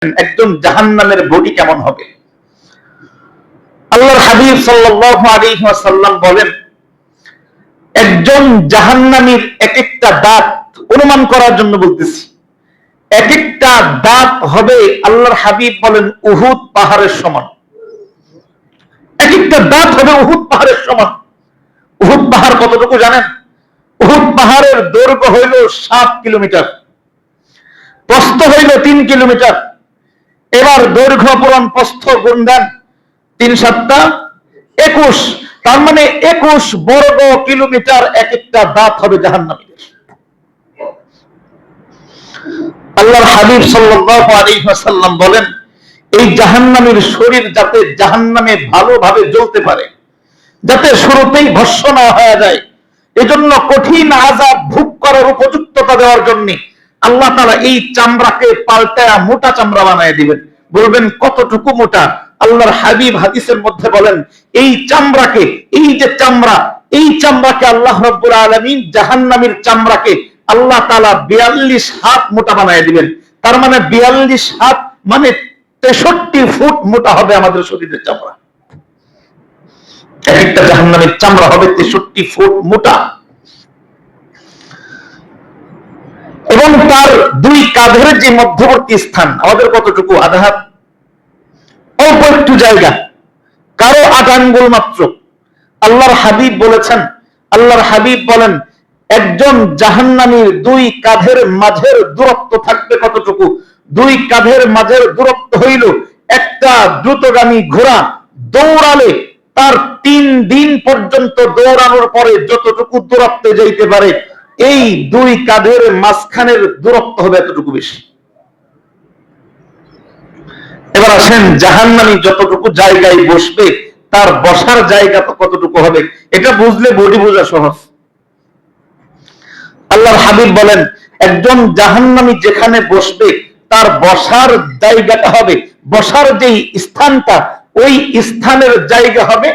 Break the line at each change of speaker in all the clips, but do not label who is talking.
একজন জাহান্নামের বডি কেমন হবে। আল্লাহর হাবিব সাল্লাল্লাহু আলাইহি ওয়াসাল্লাম বলেন, একজন জাহান্নামীর এক একটা দাঁত, অনুমান করার জন্য বলতেছি, এক একটা দাঁত হবে আল্লাহর হাবিব বলেন উহুদ পাহাড়ের সমান। এক একটা দাঁত হবে উহুদ পাহাড়ের সমান। উহুদ পাহাড় কতটুকু জানেন? উহুদ পাহাড়ের দৈর্ঘ্য হইল 7 কিলোমিটার, প্রস্থ হইল 3 কিলোমিটার। এবার দৈর্ঘ্য পুরাণ প্রস্থ গুণ দেন, 3 7 21, তার মানে 21 বর্গ কিলোমিটার এক একটা দাঁত হবে জাহান্নামীদের। আল্লাহর হাবিব সাল্লাল্লাহু আলাইহি ওয়াসাল্লাম বলেন, এই জাহান্নামীর শরীর যাতে জাহান্নামে ভালোভাবে জ্বলতে পারে, যাতে শুরুতেই ভস্ম না হয়ে যায়, এজন্য কঠিন আযাব ভোগ করার উপযুক্ততা দেওয়ার জন্য আল্লাহ তাআলা এই চামড়াকে পাল্টায়া মোটা চামড়া বানায় দিবেন। বলবেন কতটুকু মোটা? আল্লাহর হাবিব হাদিসের মধ্যে বলেন, এই চামড়াকে, এই যে চামড়া, এই চামড়াকে আল্লাহ রাব্বুল আলামিন জাহান্নামীর চামড়াকে আল্লাহ তাআলা 42 হাত মোটা বানায় দিবেন। তার মানে 42 হাত মানে 63 ফুট মোটা হবে আমাদের শরীরের চামড়া। একটা জাহান্নামের চামড়া হবে 63 ফুট মোটা। এবং তার দুই কাঁধের যে মধ্যবর্তী স্থান, আমাদের কতটুকু? আধা হাত, অল্প একটু জায়গা, কারো 8 আঙ্গুল মাত্র। আল্লাহর হাবিব বলেছেন, আল্লাহর হাবিব বলেন, একজন জাহান্নামীর দুই কাঁধের মাঝের দূরত্ব থাকবে কতটুকু? দুই কাঁধের মাঝের দূরত্ব হইল একটা দ্রুতগামী ঘোড়া দৌড়ালে তার 3 দিন পর্যন্ত দৌড়ানোর পরে যতটুকু দূরত্বে যাইতে পারে, এই দুই কাঁধের মাঝখানের দূরত্ব হবে এতটুকু বেশি। এবার আসেন, জাহান্নামী যতটুকু জায়গায় বসবে তার বসার জায়গা তো কতটুকু হবে? এটা বুঝলে বডি বোঝা সহজ। আল্লাহর হাবিব বলেন, একজন জাহান্নামী যেখানে বসবে তার বসার জায়গাটা হবে, বসার যেই স্থানটা, ওই স্থানের জায়গা হবে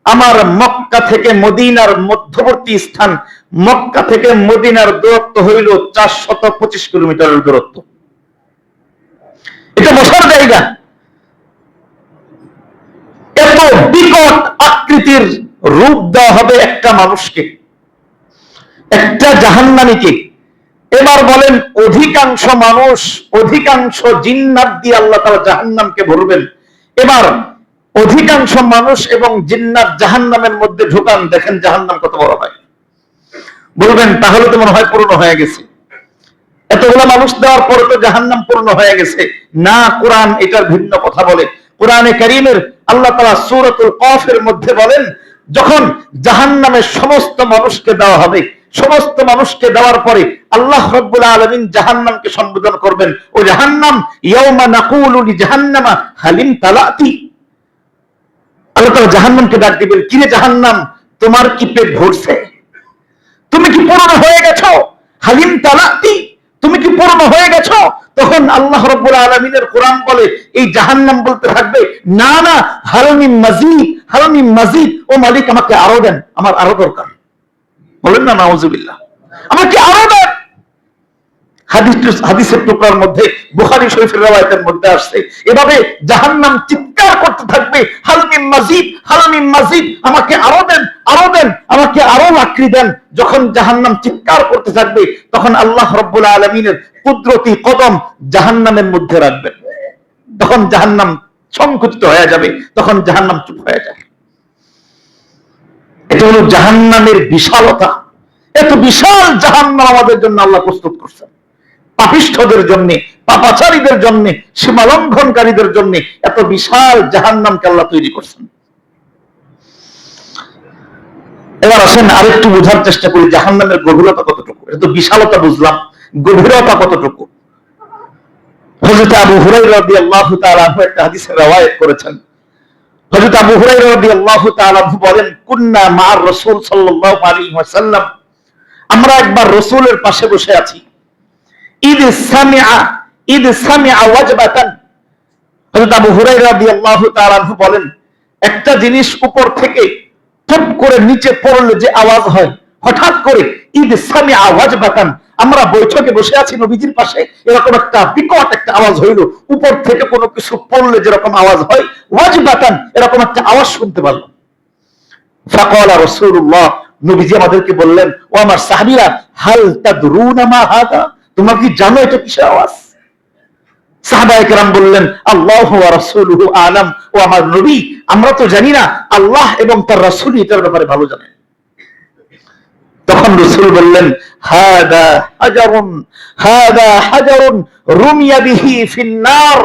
আমার মক্কা থেকে মদিনার মধ্যবর্তী স্থান। মক্কা থেকে মদিনার দূরত্ব হইল 425 কিলোমিটারের দূরত্ব। এটা বসার জায়গা। এত বিকট আকৃতির রূপ দেওয়া হবে একটা মানুষকে, একটা জাহান্নামীকে। এবার বলেন, অধিকাংশ মানুষ, অধিকাংশ জিন্নাত দিয়ে আল্লাহ তাআলা জাহান্নামকে ভরবেন। এবার অধিকাংশ মানুষ এবং জিন্নাত জাহান্নামের মধ্যে ঢোকান, দেখেন জাহান্নাম কত বড় হয়। বলবেন তাহলে তো মনে হয় পূর্ণ হয়ে গেছে, এতগুলো মানুষ দেওয়ার পরে তো জাহান্নাম পূর্ণ হয়ে গেছে। না, কোরআন এটার ভিন্ন কথা বলে। কোরআনে কারীমের আল্লাহ তাআলা সূরাতুল কফের মধ্যে বলেন, যখন জাহান্নামের সমস্ত মানুষকে দেওয়া হবে, সমস্ত মানুষকে দেওয়ার পরে আল্লাহ রাব্বুল আলামিন জাহান্নামকে সম্বোধন করবেন, ও জাহান্নাম, ইয়াউমা নাকুলু লিজাহান্নামা হালিম তালাতি। আল্লাহ তাআলা জাহান্নামকে ডাক দিবেন, কিরে জাহান্নাম, তোমার কি পেট ভরছে? তুমি কি পূর্ণ হয়ে গেছো? হালিম তালাতি, তুমি কি পূর্ণ হয়ে গেছো? তখন আল্লাহ রাব্বুল আলামিনের কোরআন বলে, এই জাহান্নাম বলতে থাকবে, না না, হালমি মাজিদ, হালমি মাজিদ, ও মালিক আমাকে আরো দেন, আমার আরো দরকার। বলেন না নাউজুবিল্লাহ, আমাকে আরো দেন। হাদিসের টুকরার মধ্যে, বুখারী শরীফের riwayতের মধ্যে আসছে, এভাবে জাহান্নাম চিৎকার করতে থাকবে, হালমি মাজিদ, হালমি মাজিদ, আমাকে আরো দেন, আরো দেন, আমাকে আরো লাকড়ি দেন। যখন জাহান্নাম চিৎকার করতে থাকবে, তখন আল্লাহ রাব্বুল আলামিনের কুদরতি কদম জাহান্নামের মধ্যে রাখবেন। তখন জাহান্নাম সংকুচিত হয়ে যাবে, তখন জাহান্নাম চুপ হয়ে যাবে। এটা হলো জাহান্নামের বিশালতা। এত বিশাল জাহান্নাম আমাদের জন্য আল্লাহ প্রস্তুত করছেন, পাপিষ্ঠদের জন্য, পাপাচারীদের জন্য, সীমালঙ্ঘনকারীদের জন্য এত বিশাল জাহান্নামকে আল্লাহ তৈরি করছেন। এবার আসেন আরেকটু বোঝার চেষ্টা করি জাহান্নামের গভীরতা কতটুকু। এত বিশালতা বুঝলাম, গভীরতা কতটুকু? হযরত আবু হুরায়রা রাদিয়াল্লাহু তাআলা আনহু একটা হাদিসের riwayat করেছেন। হযরত আবু হুরায়রা রাদিয়াল্লাহু তাআলা আনহু বলেন, কুন্না মা'আর রাসূল সাল্লাল্লাহু আলাইহি ওয়াসাল্লাম, আমরা একবার রাসূলের পাশে বসে আছি। ইদ সামিআ ওয়াজবাতান, হযরত আবু হুরায়রা রাদিয়াল্লাহু তাআলা আনহু বলেন, একটা জিনিস উপর থেকে টপ করে নিচে পড়লে যে আওয়াজ হয়, হঠাৎ করে ইদ সামিআ ওয়াজবাতান, আমরা বৈঠকে বসে আছি নবীজির পাশে, এরকম একটা বিকট একটা আওয়াজ হইল, উপর থেকে কোনো কিছু পড়লে যেরকম আওয়াজ হয় ওয়াজিবাতান এরকম একটা আওয়াজ শুনতে পারলাম। ফাকালা রাসূলুল্লাহ, নবীজি আমাদেরকে বললেন, ও আমার সাহাবীরা, হাল তাদরুনা মা হাদা, তোমরা কি জানো এটা কিসের আওয়াজ? সাহাবায়ে কেরাম বললেন, আল্লাহু ওয়া রাসূলুহু আলাম, ও আমার নবী, আমরা তো জানি না, আল্লাহ এবং তার রাসূল এটার ব্যাপারে ভালো জানেন। তখন রাসূল বললেন, হাদা হাজারুন, হাদা হাজারুন রুমিয়া বিহি ফিন্নার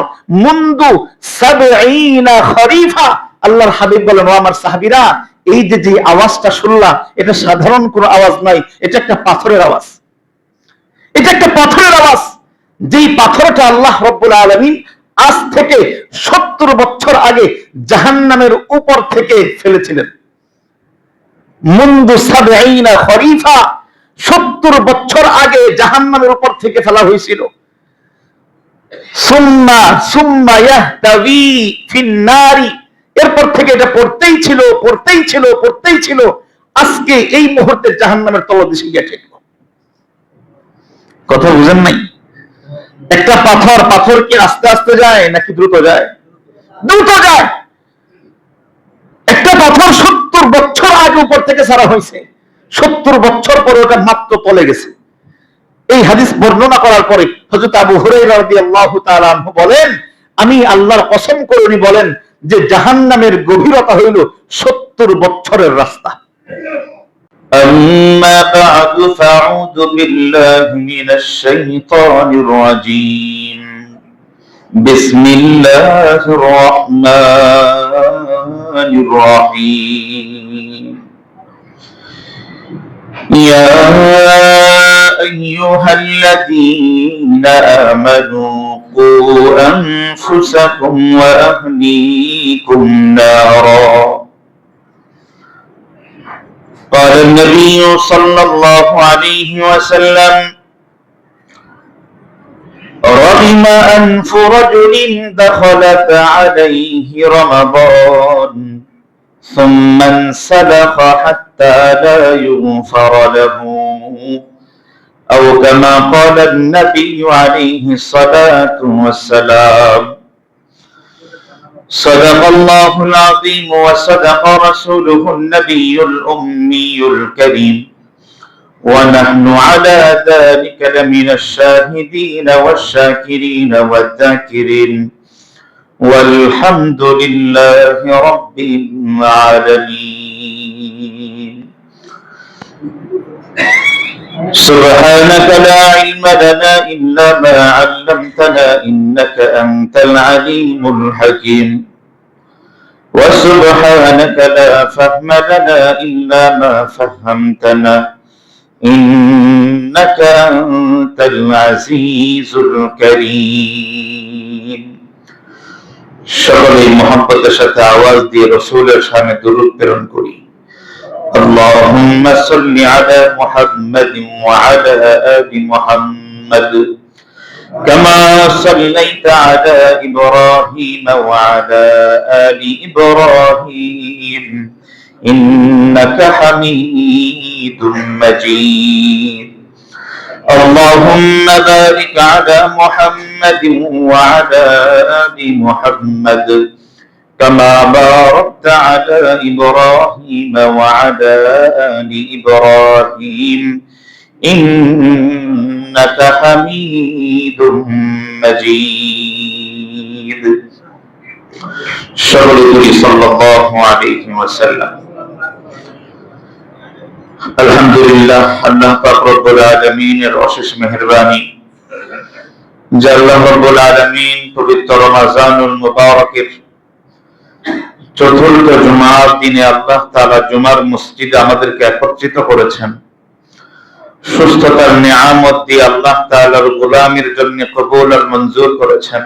মুনদু ৭০ খরিফা। আল্লাহর হাবিব বলেন, ও আমার সাহাবীরা, এই যে আওয়াজটা শুনলা, এটা সাধারণ কোনো আওয়াজ নয়, এটা একটা পাথরের আওয়াজ। এটা একটা পাথরের আওয়াজ, যেই পাথরটা আল্লাহ রাব্বুল আলামিন আজ থেকে ৭০ বছর আগে জাহান্নামের উপর থেকে ফেলেছিলেন। মুনদু ৭০ খরিফা, ৭০ বছর আগে জাহান্নামের উপর থেকে ফেলা হয়েছিল। সুম্মা সুম্মা ইয়াহতাবি ফিন্নারি, এরপর থেকে এটা পড়তেই ছিল, পড়তেই ছিল, পড়তেই ছিল, আজকে এই মুহূর্তে জাহান্নামের তলদেশে গিয়ে ঠেকল। কথা বুঝেন নাই? একটা পাথর, পাথর কি আস্তে আস্তে যায় নাকি দ্রুত যায়? দ্রুত যায়। একটা পাথর ৭০ বছর আগে উপর থেকে ছাড়া হয়েছে, ৭০ বছর পরে ওটা মাত্র তলে গেছে। এই হাদিস বর্ণনা করার পরে হযরত আবু হুরায়রা রাদিয়াল্লাহু তাআলা আনহু বলেন, আমি আল্লাহর কসম করে উনি বলেন যে জাহান্নামের গভীরতা হইল ৭০ বছরের রাস্তা।
أما بعد فأعوذ بالله من الشيطان الرجيم بسم الله الرحمن الرحيم يا أيها الذين آمنوا قوا أنفسكم وأهليكم نارا قال النبي صلى الله عليه وسلم رغم أنف رجل دخلت عليه رمضان ثم انسلخ حتى لا يغفر له أو كما قال النبي عليه الصلاة والسلام صدق الله العظيم وصدق رسوله النبي الأمي الكريم ونحن على ذلك لمن الشاهدين والشاكرين والذاكرين والحمد لله رب العالمين سبحانك لا علم لنا إلا ما علمتنا إنك أنت العليم الحكيم وسبحانك لا فهم لنا إلا ما فهمتنا إنك أنت العزيز الكريم সকলেই মুহাব্বতের সাথে আওয়াজ দিয়ে রাসূলের শানে দরুদ প্রেরণ করি। اللهم صل على محمد وعلى آل محمد كما صليت على إبراهيم وعلى آل إبراهيم إنك حميد مجيد اللهم بارك على محمد وعلى آل محمد كما باركت على إبراهيم وعلى آل إبراهيم إنك حميد مجيد صلى الله عليه وسلم আলহামদুলিল্লাহ, আল্লাহ পাক রব্বুল আলামিনের অশেষ মেহেরবানি যে আল্লাহ রব্বুল আলামিন পবিত্র রমজানুল মুবারকের চতুর্থ জুমার দিনে আল্লাহ তাআলা জুমার মসজিদে আমাদেরকে একত্রিত করেছেন। সুস্থতার নিয়ামত দিয়ে আল্লাহ তাআলার গোলামির জন্য কবুল আর মঞ্জুর করেছেন।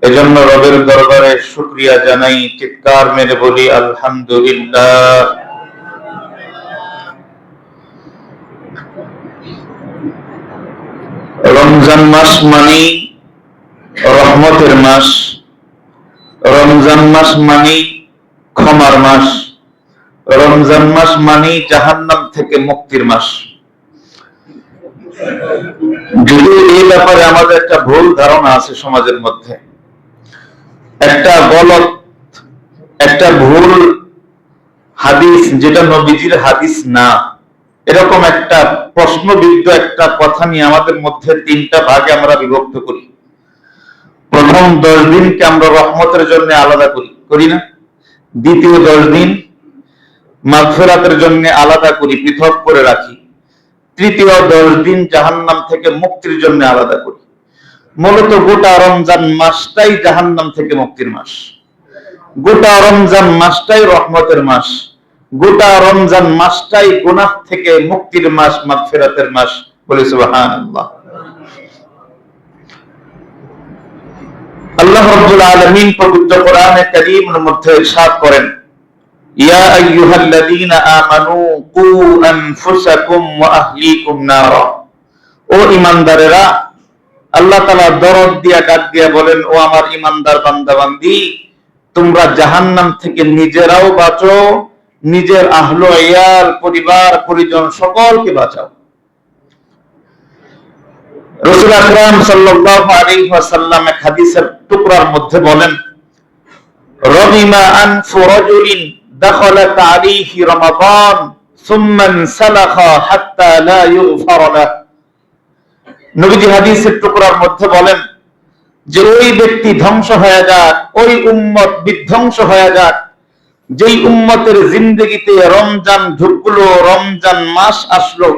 এজন্য রবের দরবারে শুকরিয়া জানাই, চিৎকার মেরে বলি আলহামদুলিল্লাহ। রমজান মাস মানে রহমতের মাস, রমজান মাস মানে ক্ষমার মাস, রমজান মাস মানে জাহান্নাম থেকে মুক্তির মাস। যদিও এই ব্যাপারে আমাদের একটা ভুল ধারণা আছে সমাজের মধ্যে, একটা ভুল হাদিস যেটা নবীজির হাদিস না, এরকম একটা প্রশ্নবিদ্ধ একটা কথা নিয়ে আমাদের মধ্যে তিনটা ভাগে আমরা বিভক্ত করি। প্রথম 10 দিনকে আমরা রহমতের জন্য আলাদা করি না? দ্বিতীয় 10 দিন মাগফিরাতের জন্য আলাদা করি, পৃথক করে রাখি। তৃতীয় 10 দিন জাহান্নাম থেকে মুক্তির জন্য আলাদা করি। মূলত গোটা রমজান মাসটাই জাহান্নাম থেকে মুক্তির মাস, গোটা রমজান মাসটাই রহমতের মাস, গোটা রমজান মাসটাই গুনাহ থেকে মুক্তির মাস, মাগফিরাতের মাস। বলি সুবহানাল্লাহ। আল্লাহ রাব্বুল আলামিন পবিত্র কোরআনে কারীমের মধ্যে ইরশাদ করেন, ইয়া আইয়ুহাল্লাযীনা আমানু কু আনফুসাকুম ওয়া আহলিকুম নারা। ও ঈমানদারেরা, আল্লাহ তাআলা দরদ দিয়া ডাক দিয়া বলেন, ও আমার ঈমানদার বান্দা বান্দি, তোমরা জাহান্নাম থেকে নিজেরাও বাঁচো, নিজের আহলে ইয়াল, পরিবার পরিজন সকলকে বাঁচাও। রাসূল আকরাম সাল্লাল্লাহু আলাইহি ওয়াসাল্লাম এক হাদিসের টুকরার মধ্যে বলেন, রাবিমা আনফু রাজুলিন দাখালাত আলাইহি রমাদান সুম্মা সালাখা হাত্তা লা ইগফার লাহ। নবীজি হাদিসের টুকরার মধ্যে বলেন যে ওই ব্যক্তি ধ্বংস হয়ে যাক, ওই উম্মত বিধ্বংস হয়ে যাক যেই উম্মতের জিন্দেগিতে রমজান ঢুকলো, রমজান মাস আসলো,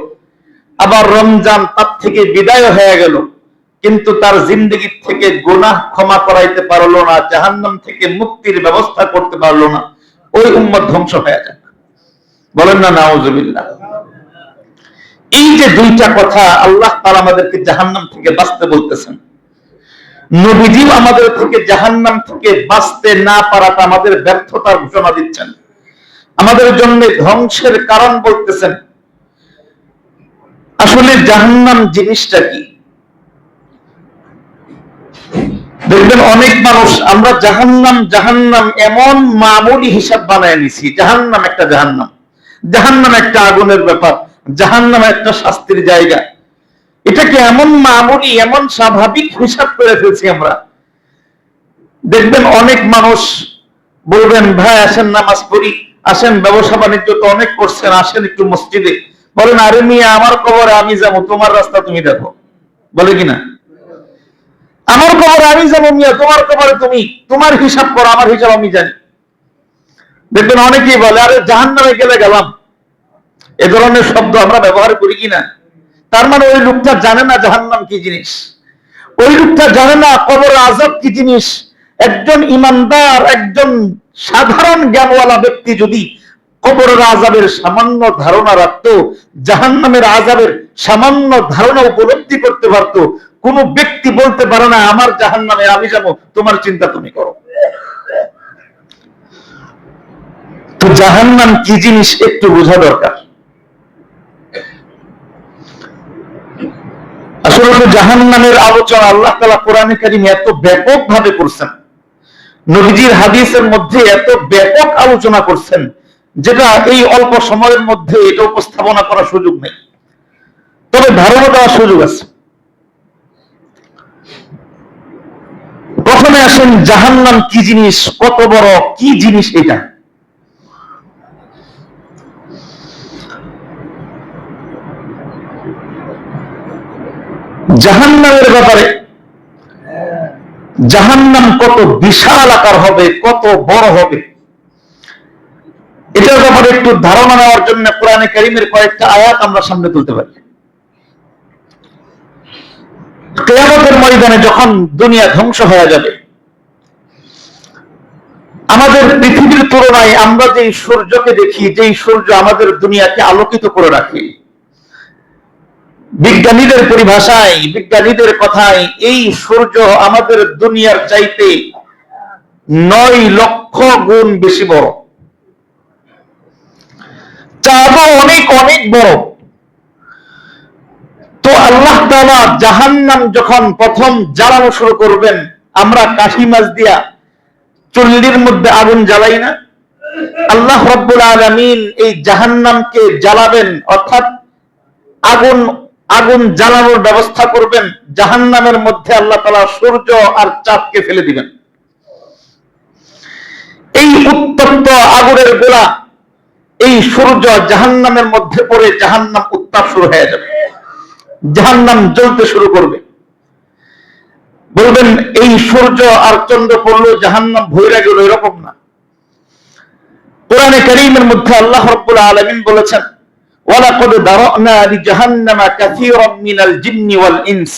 আবার রমজান তার থেকে বিদায় হয়ে গেল, কিন্তু তার জিন্দেগি থেকে গুনাহ ক্ষমা করাইতে পারলো না, জাহান্নাম থেকে মুক্তির ব্যবস্থা করতে পারলো না, ওই উম্মত ধ্বংস হয়ে যাক। বলেন না নাউজুবিল্লাহ। এই যে দুইটা কথা আল্লাহ তাআলা আমাদেরকে জাহান্নাম থেকে বাঁচতে বলতেছেন, নবীজিও আমাদের থেকে জাহান্নাম থেকে বাঁচতে না পারাটা আমাদের ব্যর্থতার ঘোষণা দিচ্ছেন, আমাদের জন্য ধ্বংসের কারণ বলতেছেন। আসলে জাহান্নাম জিনিসটা কি? দেখবেন অনেক মানুষ আমরা জাহান্নাম এমন মামুলি হিসাব বানায় নিছি। জাহান্নাম একটা জাহান্নাম একটা আগুনের ব্যাপার, জাহান্নাম একটা শাস্তির জায়গা। এটাকে এমন মামুলি, এমন স্বাভাবিক হিসাব করে ফেলছি আমরা। দেখবেন অনেক মানুষ বলবেন, ভাই আসেন নামাজ পড়ি, আসেন ব্যবসা বাণিজ্য তো অনেক করছেন, আসেন একটু মসজিদে। বলেন, আরে মিয়া আমার কবরে আমি যাবো, তোমার রাস্তা তুমি দেখো। বলে কিনা? আমার কবরে আমি যাবো মিয়া, তোমার কবরে তুমি, তোমার হিসাব করো, আমার হিসাব আমি জানি। দেখবেন অনেকেই বলে, আরে জাহান্নামে গেলে গেলাম। এ ধরনের শব্দ আমরা ব্যবহার করি কিনা? তার মানে ওই লোকটা জানে না জাহান্নাম কি জিনিস, ওই লোকটা জানে না কবর আযাব কি জিনিস। একজন ইমানদার, একজন সাধারণ জ্ঞানওয়ালা ব্যক্তি যদি কবরের আযাবের সামান্য ধারণা রাখতো, জাহান্নামের আযাবের সামান্য ধারণা উপলব্ধি করতে পারতো, কোন ব্যক্তি বলতে পারে না আমার জাহান্নামে আমি যাবো, তোমার চিন্তা তুমি করো। তো জাহান্নাম কি জিনিস একটু বোঝা দরকার। আসলে জাহান্নামের আলোচনা আল্লাহ তাআলা কোরআনে কারীমে এত ব্যাপক ভাবে করছেন, নবীজির হাদিসের মধ্যে এত ব্যাপক আলোচনা করছেন, যেটা এই অল্প সময়ের মধ্যে এটা উপস্থাপনা করার সুযোগ নেই। তবে ধারণা দেওয়ার সুযোগ আছে। প্রথমে আসেন জাহান্নাম কি জিনিস, কত বড় কি জিনিস এটা। জাহান্নামের ব্যাপারে, জাহান্নাম কত বিশাল আকার হবে, কত বড় হবে, এটার ব্যাপারে একটু ধারণা নেওয়ার জন্য কোরআনে কারীমের কয়েকটা আয়াত আমরা সামনে তুলতে পারি। কিয়ামতের ময়দানে যখন দুনিয়া ধ্বংস হয়ে যাবে, আমাদের পৃথিবীর তুলনায় আমরা যেই সূর্যকে দেখি, যেই সূর্য আমাদের দুনিয়াকে আলোকিত করে রাখে, বিজ্ঞানীদের পরিভাষায়, বিজ্ঞানীদের কথায় এই সূর্য আমাদের দুনিয়ার চাইতে 9 লক্ষ গুণ বেশি বড়, চাঁদও অনেক অনেক বড়। তো আল্লাহ তাআলা জাহান্নাম যখন প্রথম জ্বালানো শুরু করবেন, আমরা কাশি মাছ দিয়া চুল্লির মধ্যে আগুন জ্বালাই না? আল্লাহ রাব্বুল আলামিন এই জাহান্নামকে জ্বালাবেন, অর্থাৎ আগুন
আগুন জ্বালানোর ব্যবস্থা করবেন, জাহান্নামের মধ্যে আল্লাহ তাআলা সূর্য আর চাঁদকে ফেলে দিবেন। এই উত্তপ্ত আগুনের গোলা, এই সূর্য জাহান্নামের মধ্যে পড়ে জাহান্নাম উত্তাপ শুরু হয়ে যাবে, জাহান্নাম জ্বলতে শুরু করবে। বলবেন এই সূর্য আর চন্দ্র পড়লো জাহান্নাম ভইরা গেল, এরকম না। কোরআনে কারীমের মধ্যে আল্লাহ রাব্বুল আলামিন বলেছেন, ওয়ালাকাদ দারানা লিজাহান্নামা কাসীরাম মিনাল জিন্নি ওয়াল ইনস,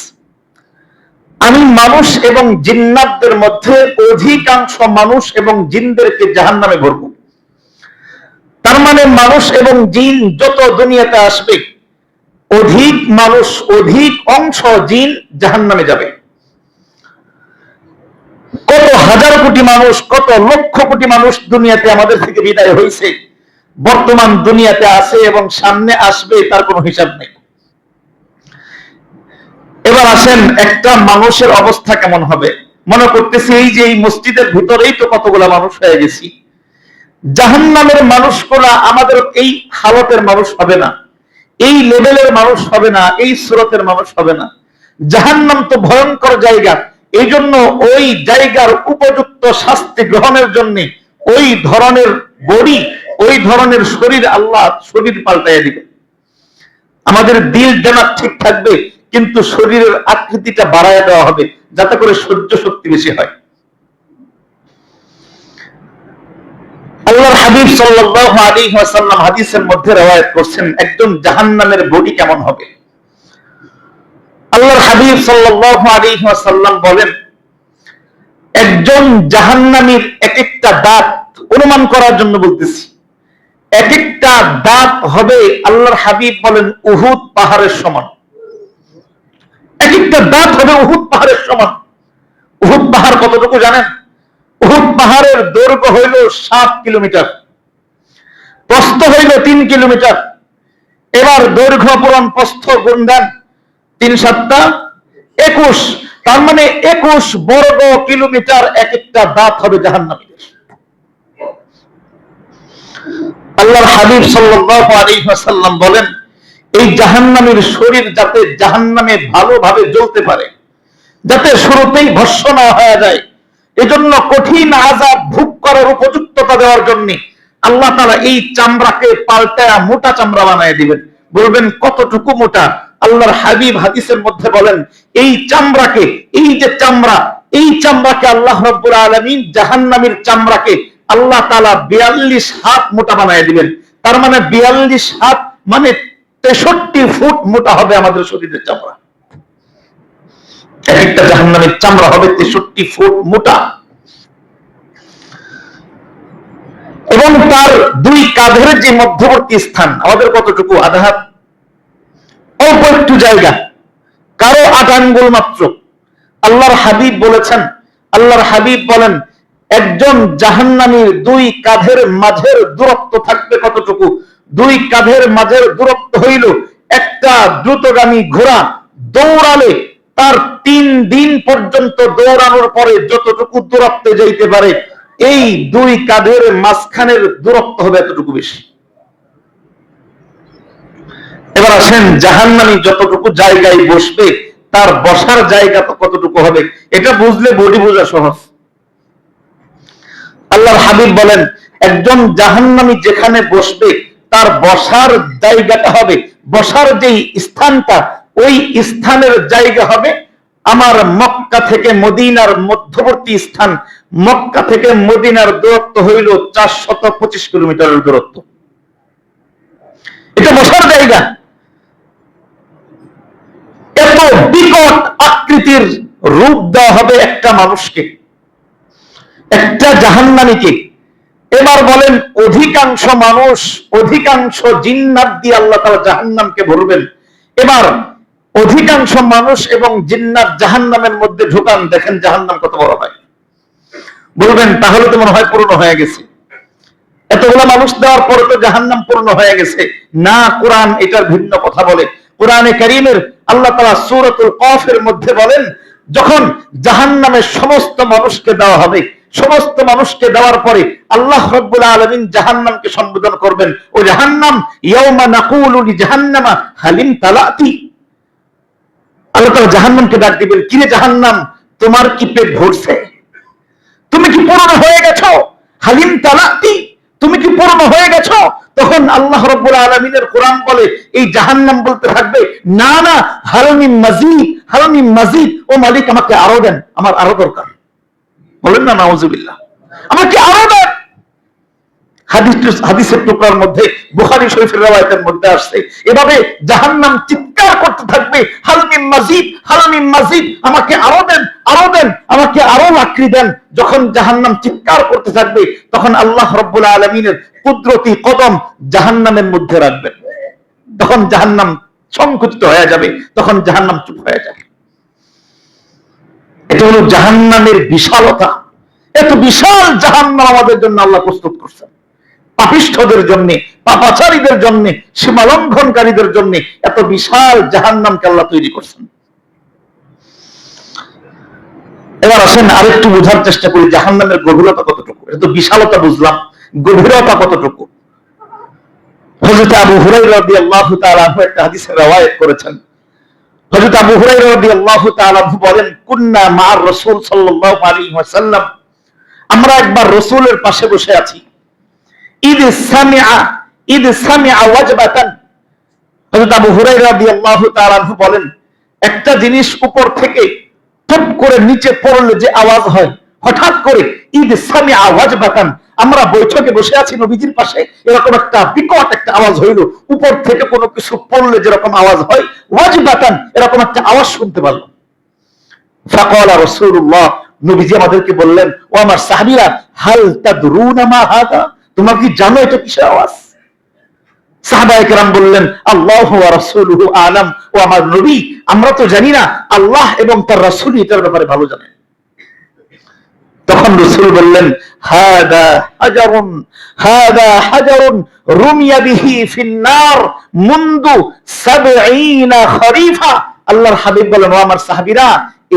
আমি মানুষ এবং জিন্নাতদের মধ্যে অধিকাংশ মানুষ এবং জিনদেরকে জাহান্নামে ভরব। তার মানে মানুষ এবং জিন যত দুনিয়াতে আসবে, অধিক মানুষ, অধিক অংশ জিন জাহান্নামে যাবে। কত হাজার কোটি মানুষ, কত লক্ষ কোটি মানুষ দুনিয়াতে আমাদের থেকে বিদায় হয়েছে, বর্তমান দুনিয়াতে আছে এবং সামনে আসবে, তার কোনো হিসাব নেই। এবার আসেন, একটা মানুষের অবস্থা কেমন হবে। মনে করতেছি এই যে এই মসজিদের ভিতরেই তো কতগুলা মানুষ হয়ে গেছি, জাহান্নামের মানুষগুলা আমাদের এই হালতের মানুষ হবে না, এই লেভেলের মানুষ হবে না, এই সুরতের মানুষ হবে না। জাহান্নাম তো ভয়ঙ্কর জায়গা, এই জন্য ওই জায়গার উপযুক্ত শাস্তি গ্রহণের জন্য ওই ধরনের বডি, ওই ধরনের শরীর আল্লাহ শরীর পাল্টাইয়া দিবে। আমাদের দিল জানা ঠিক থাকবে, কিন্তু শরীরের আকৃতিটা বাড়ায় দেওয়া হবে যাতে করে সহ্য শক্তি বেশি হয়। আল্লাহর হাবিব সাল্লাল্লাহু আলাইহি ওয়াসাল্লাম হাদিসের মধ্যে রওয়ায়াত করছেন একজন জাহান্নামের বডি কেমন হবে। আল্লাহর হাবিব সাল্লাল্লাহু আলাইহি ওয়াসাল্লাম বলেন, একজন জাহান্নামীর এক একটা দাঁত, অনুমান করার জন্য বলতেছি, এক একটা দাঁত হবে আল্লাহর হাবিব বলেন উহুদ পাহাড়ের সমান। এক একটা দাঁত হবে উহুদ পাহাড়ের সমান। উহুদ পাহাড় কতটুকু জানেন? উহুদ পাহাড়ের দৈর্ঘ্য হইল 7 কিলোমিটার, প্রস্থ হইল 3 কিলোমিটার। এবার দৈর্ঘ্য পূরণ প্রস্থ গুণ দেন, 3 7 21, তার মানে 21 বর্গ কিলোমিটার এক একটা দাঁত হবে জাহান্নামীদের। আল্লাহর হাবিব সাল্লাল্লাহু আলাইহি ওয়াসাল্লাম বলেন, এই জাহান্নামীর শরীর যাতে জাহান্নামে ভালোভাবে জ্বলতে পারে, যাতে শুরুতেই ভস্ম না হয়ে যায়, এজন্য কঠিন আযাব ভোগ করার উপযুক্ততা দেওয়ার জন্য আল্লাহ তাআলা এই চামড়াকে পাল্টায়া মোটা চামড়া বানায় দিবেন। বলবেন কতটুকু মোটা? আল্লাহর হাবিব হাদিসের মধ্যে বলেন, এই চামড়াকে, এই যে চামড়া, এই চামড়াকে আল্লাহ রাব্বুল আলামিন জাহান্নামীর চামড়াকে আল্লাহ তাআলা 42 হাত মোটা বানায় দিবেন। তার মানে 42 হাত মানে 63 ফুট মোটা হবে আমাদের শরীরের চামড়া। একটা জাহান্নামের চামড়া হবে 63 ফুট মোটা। এবং তার দুই কাঁধের যে মধ্যবর্তী স্থান, আমাদের কতটুকু? আধা হাত, অল্প একটু জায়গা, কারো 8 আঙ্গুল মাত্র। আল্লাহর হাবিব বলেছেন, আল্লাহর হাবিব বলেন, একজন জাহান্নামীর দুই কাঁধের মাঝের দূরত্ব থাকবে কতটুকু? দুই কাঁধের মাঝের দূরত্ব হইল একটা দ্রুতগামী ঘোড়া দৌড়ালে তার 3 দিন পর্যন্ত দৌড়ানোর পরে যতটুকু দূরত্বে যাইতে পারে, এই দুই কাঁধের মাঝখানের দূরত্ব হবে এতটুকু বেশি। এবার আসেন, জাহান্নামী যতটুকু জায়গায় বসবে তার বসার জায়গা তো কতটুকু হবে, এটা বুঝলে বডি বোঝা সহজ। আল্লাহর হাবিব বলেন, একজন জাহান্নামী যেখানে বসবে তার বসার জায়গাটা হবে, বসার যেই স্থানটা, ওই স্থানের জায়গা হবে আমার মক্কা থেকে মদিনার মধ্যবর্তী স্থান। মক্কা থেকে মদিনার দূরত্ব হইল 425 কিলোমিটারের দূরত্ব। এটা বসার জায়গা। এত বিকট আকৃতির রূপ দেওয়া হবে একটা মানুষকে, একটা জাহান্নামীকে। এবার বলেন, অধিকাংশ মানুষ, অধিকাংশ জিন্নাত দিয়ে আল্লাহ তাআলা জাহান্নামকে ভরবেন। এবার অধিকাংশ মানুষ এবং জিন্নাত জাহান্নামের মধ্যে ঢোকান, দেখেন জাহান্নাম কত বড় হয়। বলবেন তাহলে তো মনে হয় পূর্ণ হয়ে গেছে, এতগুলা মানুষ দেওয়ার পরে তো জাহান্নাম পূর্ণ হয়ে গেছে। না, কোরআন এটার ভিন্ন কথা বলে। কোরআনে কারীমের আল্লাহ তাআলা সূরাতুল কফের মধ্যে বলেন, যখন জাহান্নামের সমস্ত মানুষকে দেওয়া হবে, সমস্ত মানুষকে দেওয়ার পরে আল্লাহ রাব্বুল আলামিন জাহান্নামকে সম্বোধন করবেন, ও জাহান্নাম, ইয়াউমা নাকুলু লিজাহান্নামা হালিম তালাতি, আল্লাহ তাআলা জাহান্নামকে ডাক দিবেন, কিরে জাহান্নাম, তোমার কি পেট ভরছে? তুমি কি পূর্ণ হয়ে গেছো? হালিম তালাতি, তুমি কি পূর্ণ হয়ে গেছো? তখন আল্লাহ রাব্বুল আলামিনের কোরআন বলে, এই জাহান্নাম বলতে থাকবে, না না, হালমিন মাজিদ, হালমিন মাজিদ, ও মালিক আমাকে আরো দেন, আমার আরো দরকার। বলেন না নাউজুবিল্লাহ, আমাকে আরো দেন। হাদিসের টুকরার মধ্যে, বুখারী শরীফের riwayতের মধ্যে আসছে, এভাবে জাহান্নাম চিৎকার করতে থাকবে, হালমিন মাজিদ, হালমিন মাজিদ, আমাকে আরো দেন, আরো দেন, আমাকে আরো লাকড়ি দেন। যখন জাহান্নাম চিৎকার করতে থাকবে, তখন আল্লাহ রাব্বুল আলামিনের কুদরতি কদম জাহান্নামের মধ্যে রাখবেন। তখন জাহান্নাম সংকুচিত হয়ে যাবে, তখন জাহান্নাম চুপ হয়ে যাবে। এটা হলো জাহান্নামের বিশালতা। এত বিশাল জাহান্নাম আমাদের জন্য আল্লাহ প্রস্তুত করছেন, পাপিষ্ঠদের জন্য, পাপাচারীদের জন্য, সীমালঙ্ঘনকারীদের জন্য এত বিশাল জাহান্নামকে আল্লাহ তৈরি করছেন। এবার আসেন আরেকটু বোঝার চেষ্টা করি জাহান্নামের গভীরতা কতটুকু। এটা তো বিশালতা বুঝলাম, গভীরতা কতটুকু। হযরত আবু হুরায়রা রাদিয়াল্লাহু তাআলা আনহু একটা হাদিসে riwayat করেছেন। হযরত আবু হুরায়রা রাদিয়াল্লাহু তাআলা আনহু বলেন, কুন্না মা'আর রাসূল সাল্লাল্লাহু আলাইহি ওয়াসাল্লাম, আমরা একবার রাসূলের পাশে বসে আছি। ইদ সামিআ ওয়াজবাতান, হযরত আবু হুরায়রা রাদিয়াল্লাহু তাআলা আনহু বলেন, একটা জিনিস উপর থেকে টপ করে নিচে পড়লে যে আওয়াজ হয়, হঠাৎ করে ইদ সামিআ ওয়াজবাতান, আমরা বৈঠকে বসে আছি নবীজির পাশে, এরকম একটা বিকট একটা আওয়াজ হইল, উপর থেকে কোনো কিছু পড়লে যেরকম আওয়াজ হয়, ওয়াজবাতান, এরকম একটা আওয়াজ শুনতে পারলাম। ফাকালা রাসূলুল্লাহ, নবীজি আমাদেরকে বললেন, ও আমার সাহাবীরা, হাল তাদরুনা মা হাদা, তোমরা কি জানো এটা কিসের আওয়াজ? সাহাবায়ে কেরাম বললেন, আল্লাহু ওয়া রাসূলুহু আলাম, ও আমার নবী, আমরা তো জানি না, আল্লাহ এবং তার রাসূল এটার ব্যাপারে ভালো জানেন। তখন রাসূল বললেন, হাদা হাজারুন রুমিয়া বিহি ফিন নার মুনদু ৭০ খরিফা। আল্লাহর হাবিব বলেন, ও আমার সাহাবীরা,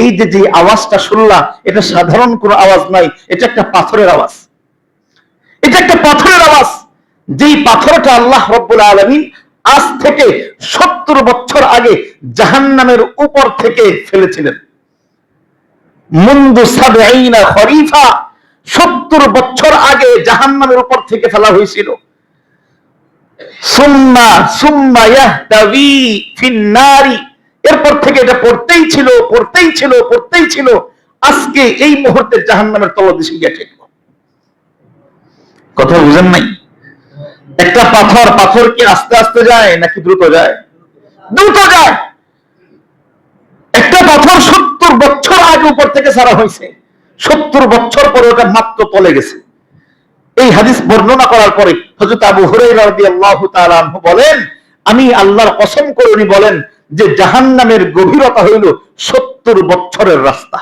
এই যে আওয়াজটা শুনলা, এটা সাধারণ কোনো আওয়াজ নয়, এটা একটা পাথরের আওয়াজ। এটা একটা পাথরের আওয়াজ, যেই পাথরটা আল্লাহ রাব্বুল আলামিন আজ থেকে ৭০ বছর আগে জাহান্নামের উপর থেকে ফেলেছিলেন। মুনদু ৭০ খরিফা, ৭০ বছর আগে জাহান্নামের উপর থেকে ফেলা হয়েছিল। সুম্মা ইয়াহতাবি ফিন নারি, এরপর থেকে এটা পড়তেই ছিল, আজকে এই মুহূর্তে জাহান্নামের তলদেশে গিয়ে ঠেকল। কথা বুঝেন নাই? একটা পাথর কি আস্তে আস্তে যায় নাকি দ্রুত যায়? দ্রুত যায়। একটা পাথর ৭০ বছর আগে উপর থেকে ছাড়া হয়েছে, ৭০ বছর পরে ওটা মাত্র তলে গেছে। এই হাদিস বর্ণনা করার পরে হযরত আবু হুরায়রা রাদিয়াল্লাহু তাআলা আনহু বলেন, আমি আল্লাহর কসম করে উনি বলেন যে জাহান্নামের গভীরতা হইল ৭০ বছরের রাস্তা।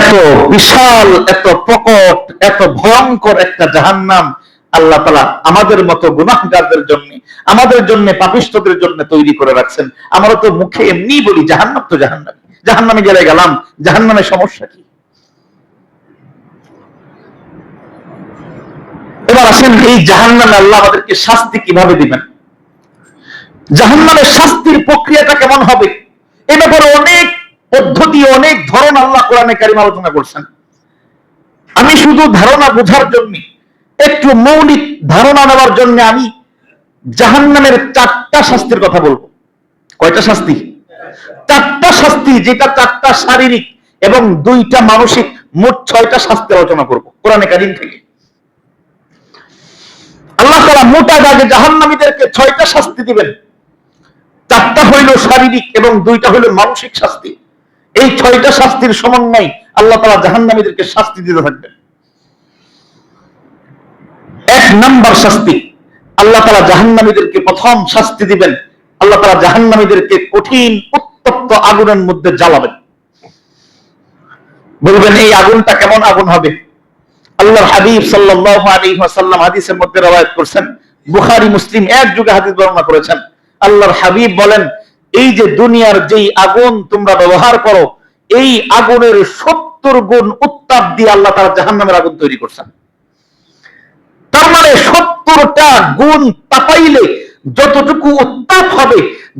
এত বিশাল, এত প্রকট, এত ভয়ঙ্কর একটা জাহান্নাম আল্লাহ তাআলা আমাদের মতো গুনাহগারদের জন্য, আমাদের জন্য, পাপিষ্ঠদের জন্য তৈরি করে রাখছেন। আমরা তো মুখে এমনি বলি জাহান্নাম তো জাহান্নাম, জাহান্নামে গেলাম, জাহান্নামের সমস্যা কি? এবার আসেন এই জাহান্নামে আল্লাহ আমাদেরকে শাস্তি কিভাবে দিবেন, জাহান্নামের শাস্তির প্রক্রিয়াটা কেমন হবে, এ ব্যাপারে অনেক পদ্ধতি, অনেক ধরন আল্লাহ কোরআনে কারিমে আলোচনা করছেন। আমি শুধু ধারণা বোঝার জন্য, একটু মৌলিক ধারণা নেওয়ার জন্য আমি জাহান্নামের 4টা শাস্তির কথা বলবো। কয়টা শাস্তি? 4টা শাস্তি, যেটা 4টা শারীরিক এবং 2টা মানসিক, মোট 6টা শাস্তি আলোচনা করব কোরআনে কারিম থেকে। আল্লাহ তাআলা মোটা দাগে জাহান্নামীদেরকে 6টা শাস্তি দিবেন। 4টা হইল শারীরিক এবং 2টা হইল মানসিক শাস্তি। এই 6টা শাস্তির সমন্বয় আল্লাহ তাআলা জাহান্নামীদেরকে শাস্তি দিতে থাকবেন। 1 নাম্বার শাস্তি, আল্লাহ তাআলা জাহান্নামীদেরকে প্রথম শাস্তি দিবেন, আল্লাহ তাআলা জাহান্নামীদেরকে কঠিন উত্তপ্ত আগুনের মধ্যে জ্বালাবেন। বলবেন এই আগুনটা কেমন আগুন হবে? আল্লাহর হাবিব সাল্লাল্লাহু আলাইহি ওয়াসাল্লাম হাদিসের মধ্যে riwayat করেছেন, বুখারী মুসলিম এক যুগে হাদিস বর্ণনা করেছেন। আল্লাহর হাবিব বলেন, এই যে দুনিয়ার যেই আগুন তোমরা ব্যবহার করো, এই আগুনের 70 গুণ উত্তাপ দিয়ে আল্লাহ তাআলা জাহান্নামের আগুন তৈরি করছেন। তার মানে 70টা গুণ তাপাইলে যতটুকু উত্তাপ হবে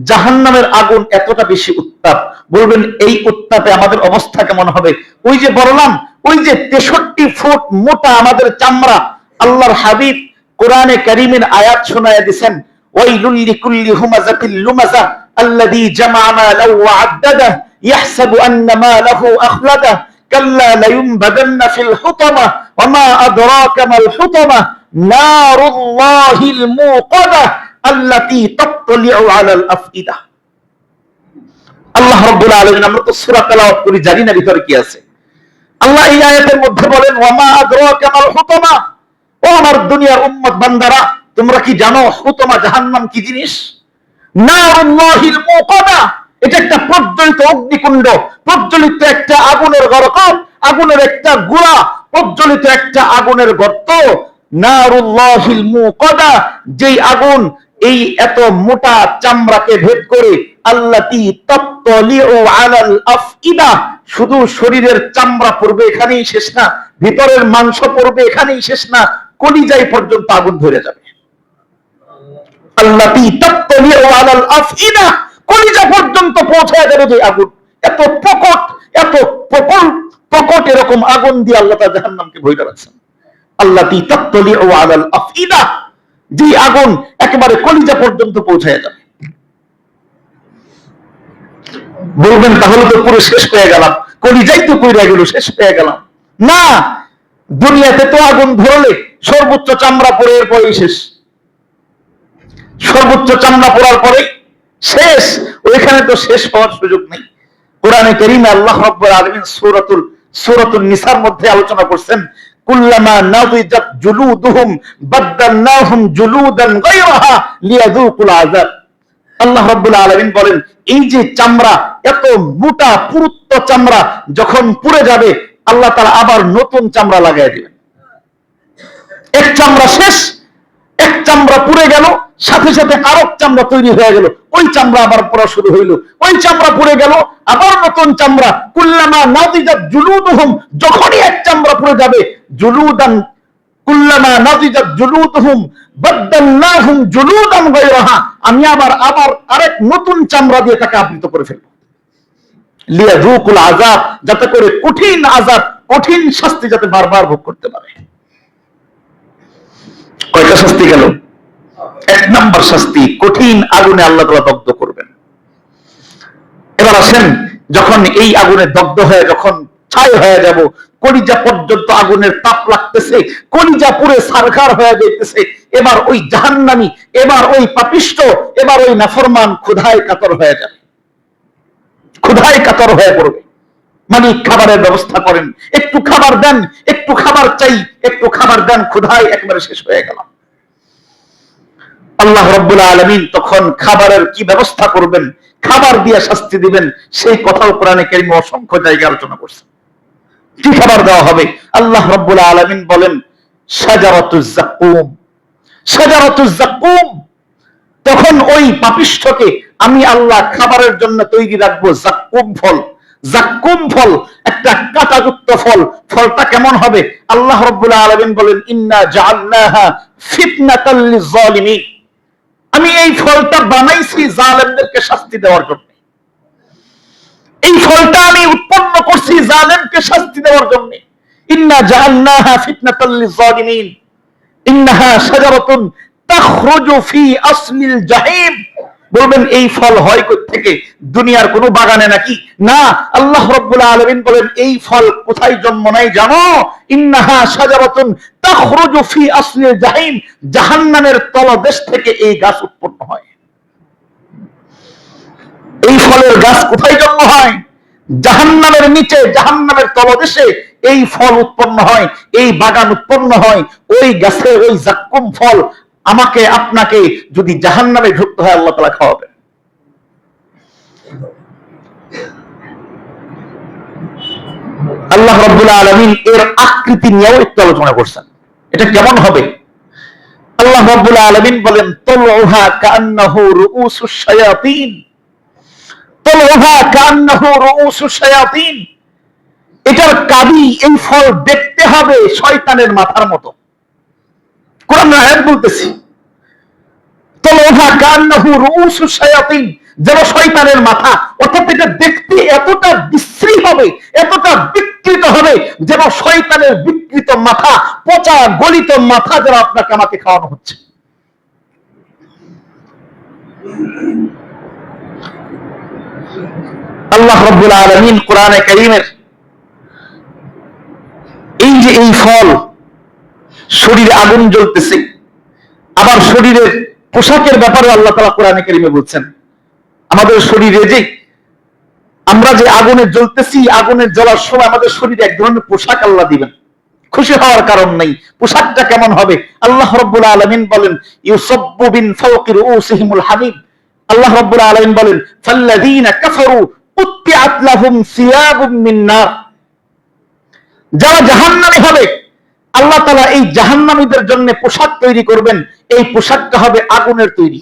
জাহান্নামের আগুন এতটা বেশি উত্তাপ। বলবেন এই উত্তাপে আমাদের অবস্থা কেমন হবে? ওই যে বললাম, ওই যে 63 ফুট মোটা আমাদের চামড়া। আল্লাহর হাবিব কোরআনে কারীমের আয়াত শোনায়া দিয়েছেন, ওয়াইলুল লিকুল্লি হুমাযাতিল লুমাযা আল্লাযী জামা মালাহু ওয়া আদ্দাদা ইয়াহসাবু আন্না মালাহু আখলাদা কাল্লা লায়ুনবাদান্না ফিল হুতামা ওয়া মা আদরাকা মাল হুতামা নারুল্লাহিল মুকাদা আল্লাতী তাত্তালিউ আলাল আফইদা। আল্লাহ রাব্বুল আলামিন, আমরা তো সূরা তেলাওয়াত করি, জানি না ভিতরে কি আছে। আল্লাহ এই আয়াতের মধ্যে বলেন, ওয়া মা আদরাকা মাল হুতামা, ও আমার দুনিয়ার উম্মত বান্দারা, তোমরা কি জানো হুতামা জাহান্নাম কি জিনিস? নারুল্লাহিল মুকাদা, এটা একটা প্রজ্বলিত অগ্নিকুণ্ড, প্রজ্বলিত একটা আগুনের গরকাত, আগুনের একটা গুড়া, প্রজ্বলিত একটা আগুনের গর্ত। নারুল্লাহিল মুকাদা, যেই আগুন এই এত মোটা চামড়াকে ভেদ করে, আল্লাতী তাত্তালিউ আলাল আফইদা, শুধু শরীরের চামড়া পড়বে এখানেই শেষ না, ভিতরের মাংস পড়বে এখানেই শেষ না, কলিজায় পর্যন্ত আগুন ধরে যাবে। আল্লাতী তাত্তালিউ আলাল আফইদা, কলিজা পর্যন্ত পৌঁছায় যাবে যে আগুন। এত প্রকট, এত প্রকট এরকম আগুন দিয়ে আল্লাহ তাআলা জাহান্নামকে ভরে রাখছেন। আল্লাতী তাত্তালিউ আলাল আফইদা, যে আগুন একেবারে কলিজা পর্যন্ত পৌঁছায় যাবে। বলবেন তাহলে তো পুরো শেষ হয়ে গেলাম, কলিজাই তো কইরা গেল, শেষ হয়ে গেলাম। না, দুনিয়াতে তো আগুন ধরলে সর্বোচ্চ চামড়া পড়ে এরপরেই শেষ, সর্বোচ্চ চামড়া পড়ার পরে শেষ, ওইখানে তো শেষ হওয়ার সুযোগ নেই। কোরআনে কারীমে আল্লাহ রাব্বুল আলামিন সূরাতুন নিসার মধ্যে আলোচনা করছেন, কুল্লামা নাযিজাত জুলুদুহুম বাদদালনাহুম জুলুদান গায়রাহা লিয়াযুকুল আযাব। আল্লাহ রাব্বুল আলামিন বলেন, এই যে চামড়া, এত মোটা পুরুত্ব চামড়া যখন পুড়ে যাবে, আল্লাহ তাআলা আবার নতুন চামড়া লাগায় দিবেন। এক চামড়া শেষ, এক চামড়া পুড়ে গেল, সাথে সাথে আরেক চামড়া তৈরি হয়ে গেল, ওই চামড়া আবার পড়া শুরু হইল, ওই চামড়া পুড়ে গেল, আবার নতুন চামড়া। কুল্লামা নাযিজাত জুলুদুহুম, যখনই এক চামড়া পুড়ে যাবে, জুলুদান, কুল্লামা নাযিজাত জুলুদুহুম বাদদালনাহুম জুলুদান গায়রাহা, আমি আবার আরেক নতুন চামড়া দিয়ে তাকে আবৃত করে ফেলব। লিয়াযুকুল আযাব, যাতে করে কঠিন আযাব, কঠিন শাস্তি যাতে বারবার ভোগ করতে পারে। কয়টা শাস্তি গেল? এক নাম্বার শাস্তি, কঠিন আগুনে আল্লাহ তাআলা দগ্ধ করবেন। এবার আসেন, যখন এই আগুনে দগ্ধ হয়ে যখন ছাই হয়ে যাব, কলিজা পর্যন্ত আগুনের তাপ লাগতেছে, কলিজা পুরে ছারখার হয়ে যাইতেছে, এবার ওই জাহান্নামী, এবার ওই পাপিষ্ঠ, এবার ওই নাফরমান ক্ষুধায় কাতর হয়ে যাবে, ক্ষুধায় কাতর হয়ে পড়বে। মালিক, খাবারের ব্যবস্থা করেন, একটু খাবার দেন, একটু খাবার চাই, একটু খাবার দেন, ক্ষুধায় একেবারে শেষ হয়ে গেলাম। আল্লাহ রাব্বুল আলামিন তখন খাবারের কি ব্যবস্থা করবেন, খাবার দিয়ে শাস্তি দিবেন, সেই কথাও কোরআনে কারীমে অসংখ্য জায়গায় আলোচনা করছে। কি খাবার দেওয়া হবে? আল্লাহ রাব্বুল আলামিন বলেন, শাজারাতুজ যাকুম, শাজারাতুজ যাকুম। তখন ওই পাপিষ্ঠকে আমি আল্লাহ খাবারের জন্য তৈরি রাখবো যাকুম ফল। যাকুম ফল একটা কাঁটাযুক্ত ফল। ফলটা কেমন হবে? আল্লাহ রাব্বুল আলামিন বলেন, ইন্না জাআলনাহা ফিতনাতাল লিয-যালিমিন, আমি এই ফলটা বানাইছি জালেমদেরকে শাস্তি দেওয়ার জন্য। এই ফলটা আমি উৎপন্ন করছি জালেমকে শাস্তি দেওয়ার জন্য। ইন্না জাআলনাহা ফিতনাতাল লিয-যালিমিন ইন্নাহা শাজারাতুন তাখরুজু ফি আসলিল জাহিম। বলবেন এই ফল হয় কোথা থেকে? দুনিয়ার কোন বাগানে নাকি? না, আল্লাহ রাব্বুল আলামিন বলেন এই ফল কোথায় জন্ম নেয় জানো? ইন্নাহা শাজারাতুন তাখরুজু ফি আসলিল জাহিম, জাহান্নামের তলদেশ থেকে এই গাছ উৎপন্ন হয়। এই ফলের গাছ কোথায় জন্ম হয়? জাহান্নামের নিচে, জাহান্নামের তলদেশে এই ফল উৎপন্ন হয়, এই বাগান উৎপন্ন হয়। ওই গাছে ওই যাক্কুম ফল আমাকে আপনাকে যদি জাহান্নামে ঢুকতে হয়, আল্লাহ তাআলা খাওয়াবে। আল্লাহ রাব্বুল আলামিন এর আকৃতি নিয়েও একটু আলোচনা করছেন, এটা কেমন হবে। আল্লাহ রাব্বুল আলামিন বলেন, তালউহা কান্নাহু রুউসুশ শায়াতিন, তালউহা কান্নাহু রুউসুশ শায়াতিন। এটার কাবি, এই ফল দেখতে হবে শয়তানের মাথার মতো। কোরআন আয়াত বলতেছি, তলহা কান্নাহু রুউসুশ শায়াতিন, যেন শয়তানের মাথা। অর্থাৎ এটা দেখতে এতটা বিশ্রী হবে, এতটা বিকৃত হবে, যেন শয়তানের বিকৃত মাথা, পচা গলিত মাথা যেন আপনাকে আমাকে খাওয়ানো হচ্ছে। আল্লাহ রাব্বুল আলামিন কোরআনে কারীমের এই যে এই ফল, শরীরে আগুন জ্বলতেছে, আবার শরীরের পোশাকের ব্যাপারে আল্লাহ তাআলা কোরআনে কারীমে বলছেন, আমাদের শরীরে যে আমরা যে আগুনে জ্বলতেছি, আগুনে জ্বলার সময় আমাদের শরীরে এক ধরনের পোশাক আল্লাহ দিবেন। খুশি হওয়ার কারণ নেই। পোশাকটা কেমন হবে? আল্লাহ রাব্বুল আলামিন বলেন, ইউসাব্বু বিন ফাওকি রুউসিহিমুল হামিম। আল্লাহ রাব্বুল আলামিন বলেন, ফাল্লাযীনা কাফারু উত্তিআত লাহুম সিয়াবুম মিন নার। যারা জাহান্নামী হবে, আল্লাহ তাআলা এই জাহান্নামীদের জন্য পোশাক তৈরি করবেন। এই পোশাকটা হবে আগুনের তৈরি।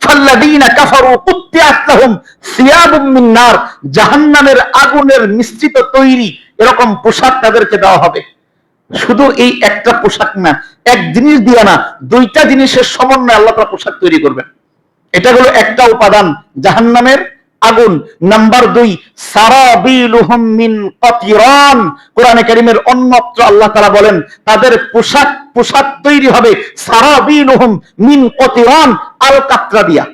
ফাল্লাযীনা কাফারু কুত্তিআত লাহুম সিয়াবুম মিন নার, জাহান্নামের আগুনের মিশ্রিত তৈরি এরকম পোশাক তাদেরকে দেওয়া হবে। শুধু এই একটা পোশাক না, এক জিনিস দিয়ে না, দুইটা জিনিসের সমন্বয়ে আল্লাহ তাআলা পোশাক তৈরি করবেন। এটা হলো একটা উপাদান, জাহান্নামের আগুন। নাম্বার 2, সারাবিলুহুম মিন কাতিরান। কোরআনে কারীমের অন্যত্র আল্লাহ তাআলা বলেন, তাদের পোশাক তৈরি হবে সারাবিলুহুম মিন কাতিরান, আলকাত্রা দিয়া।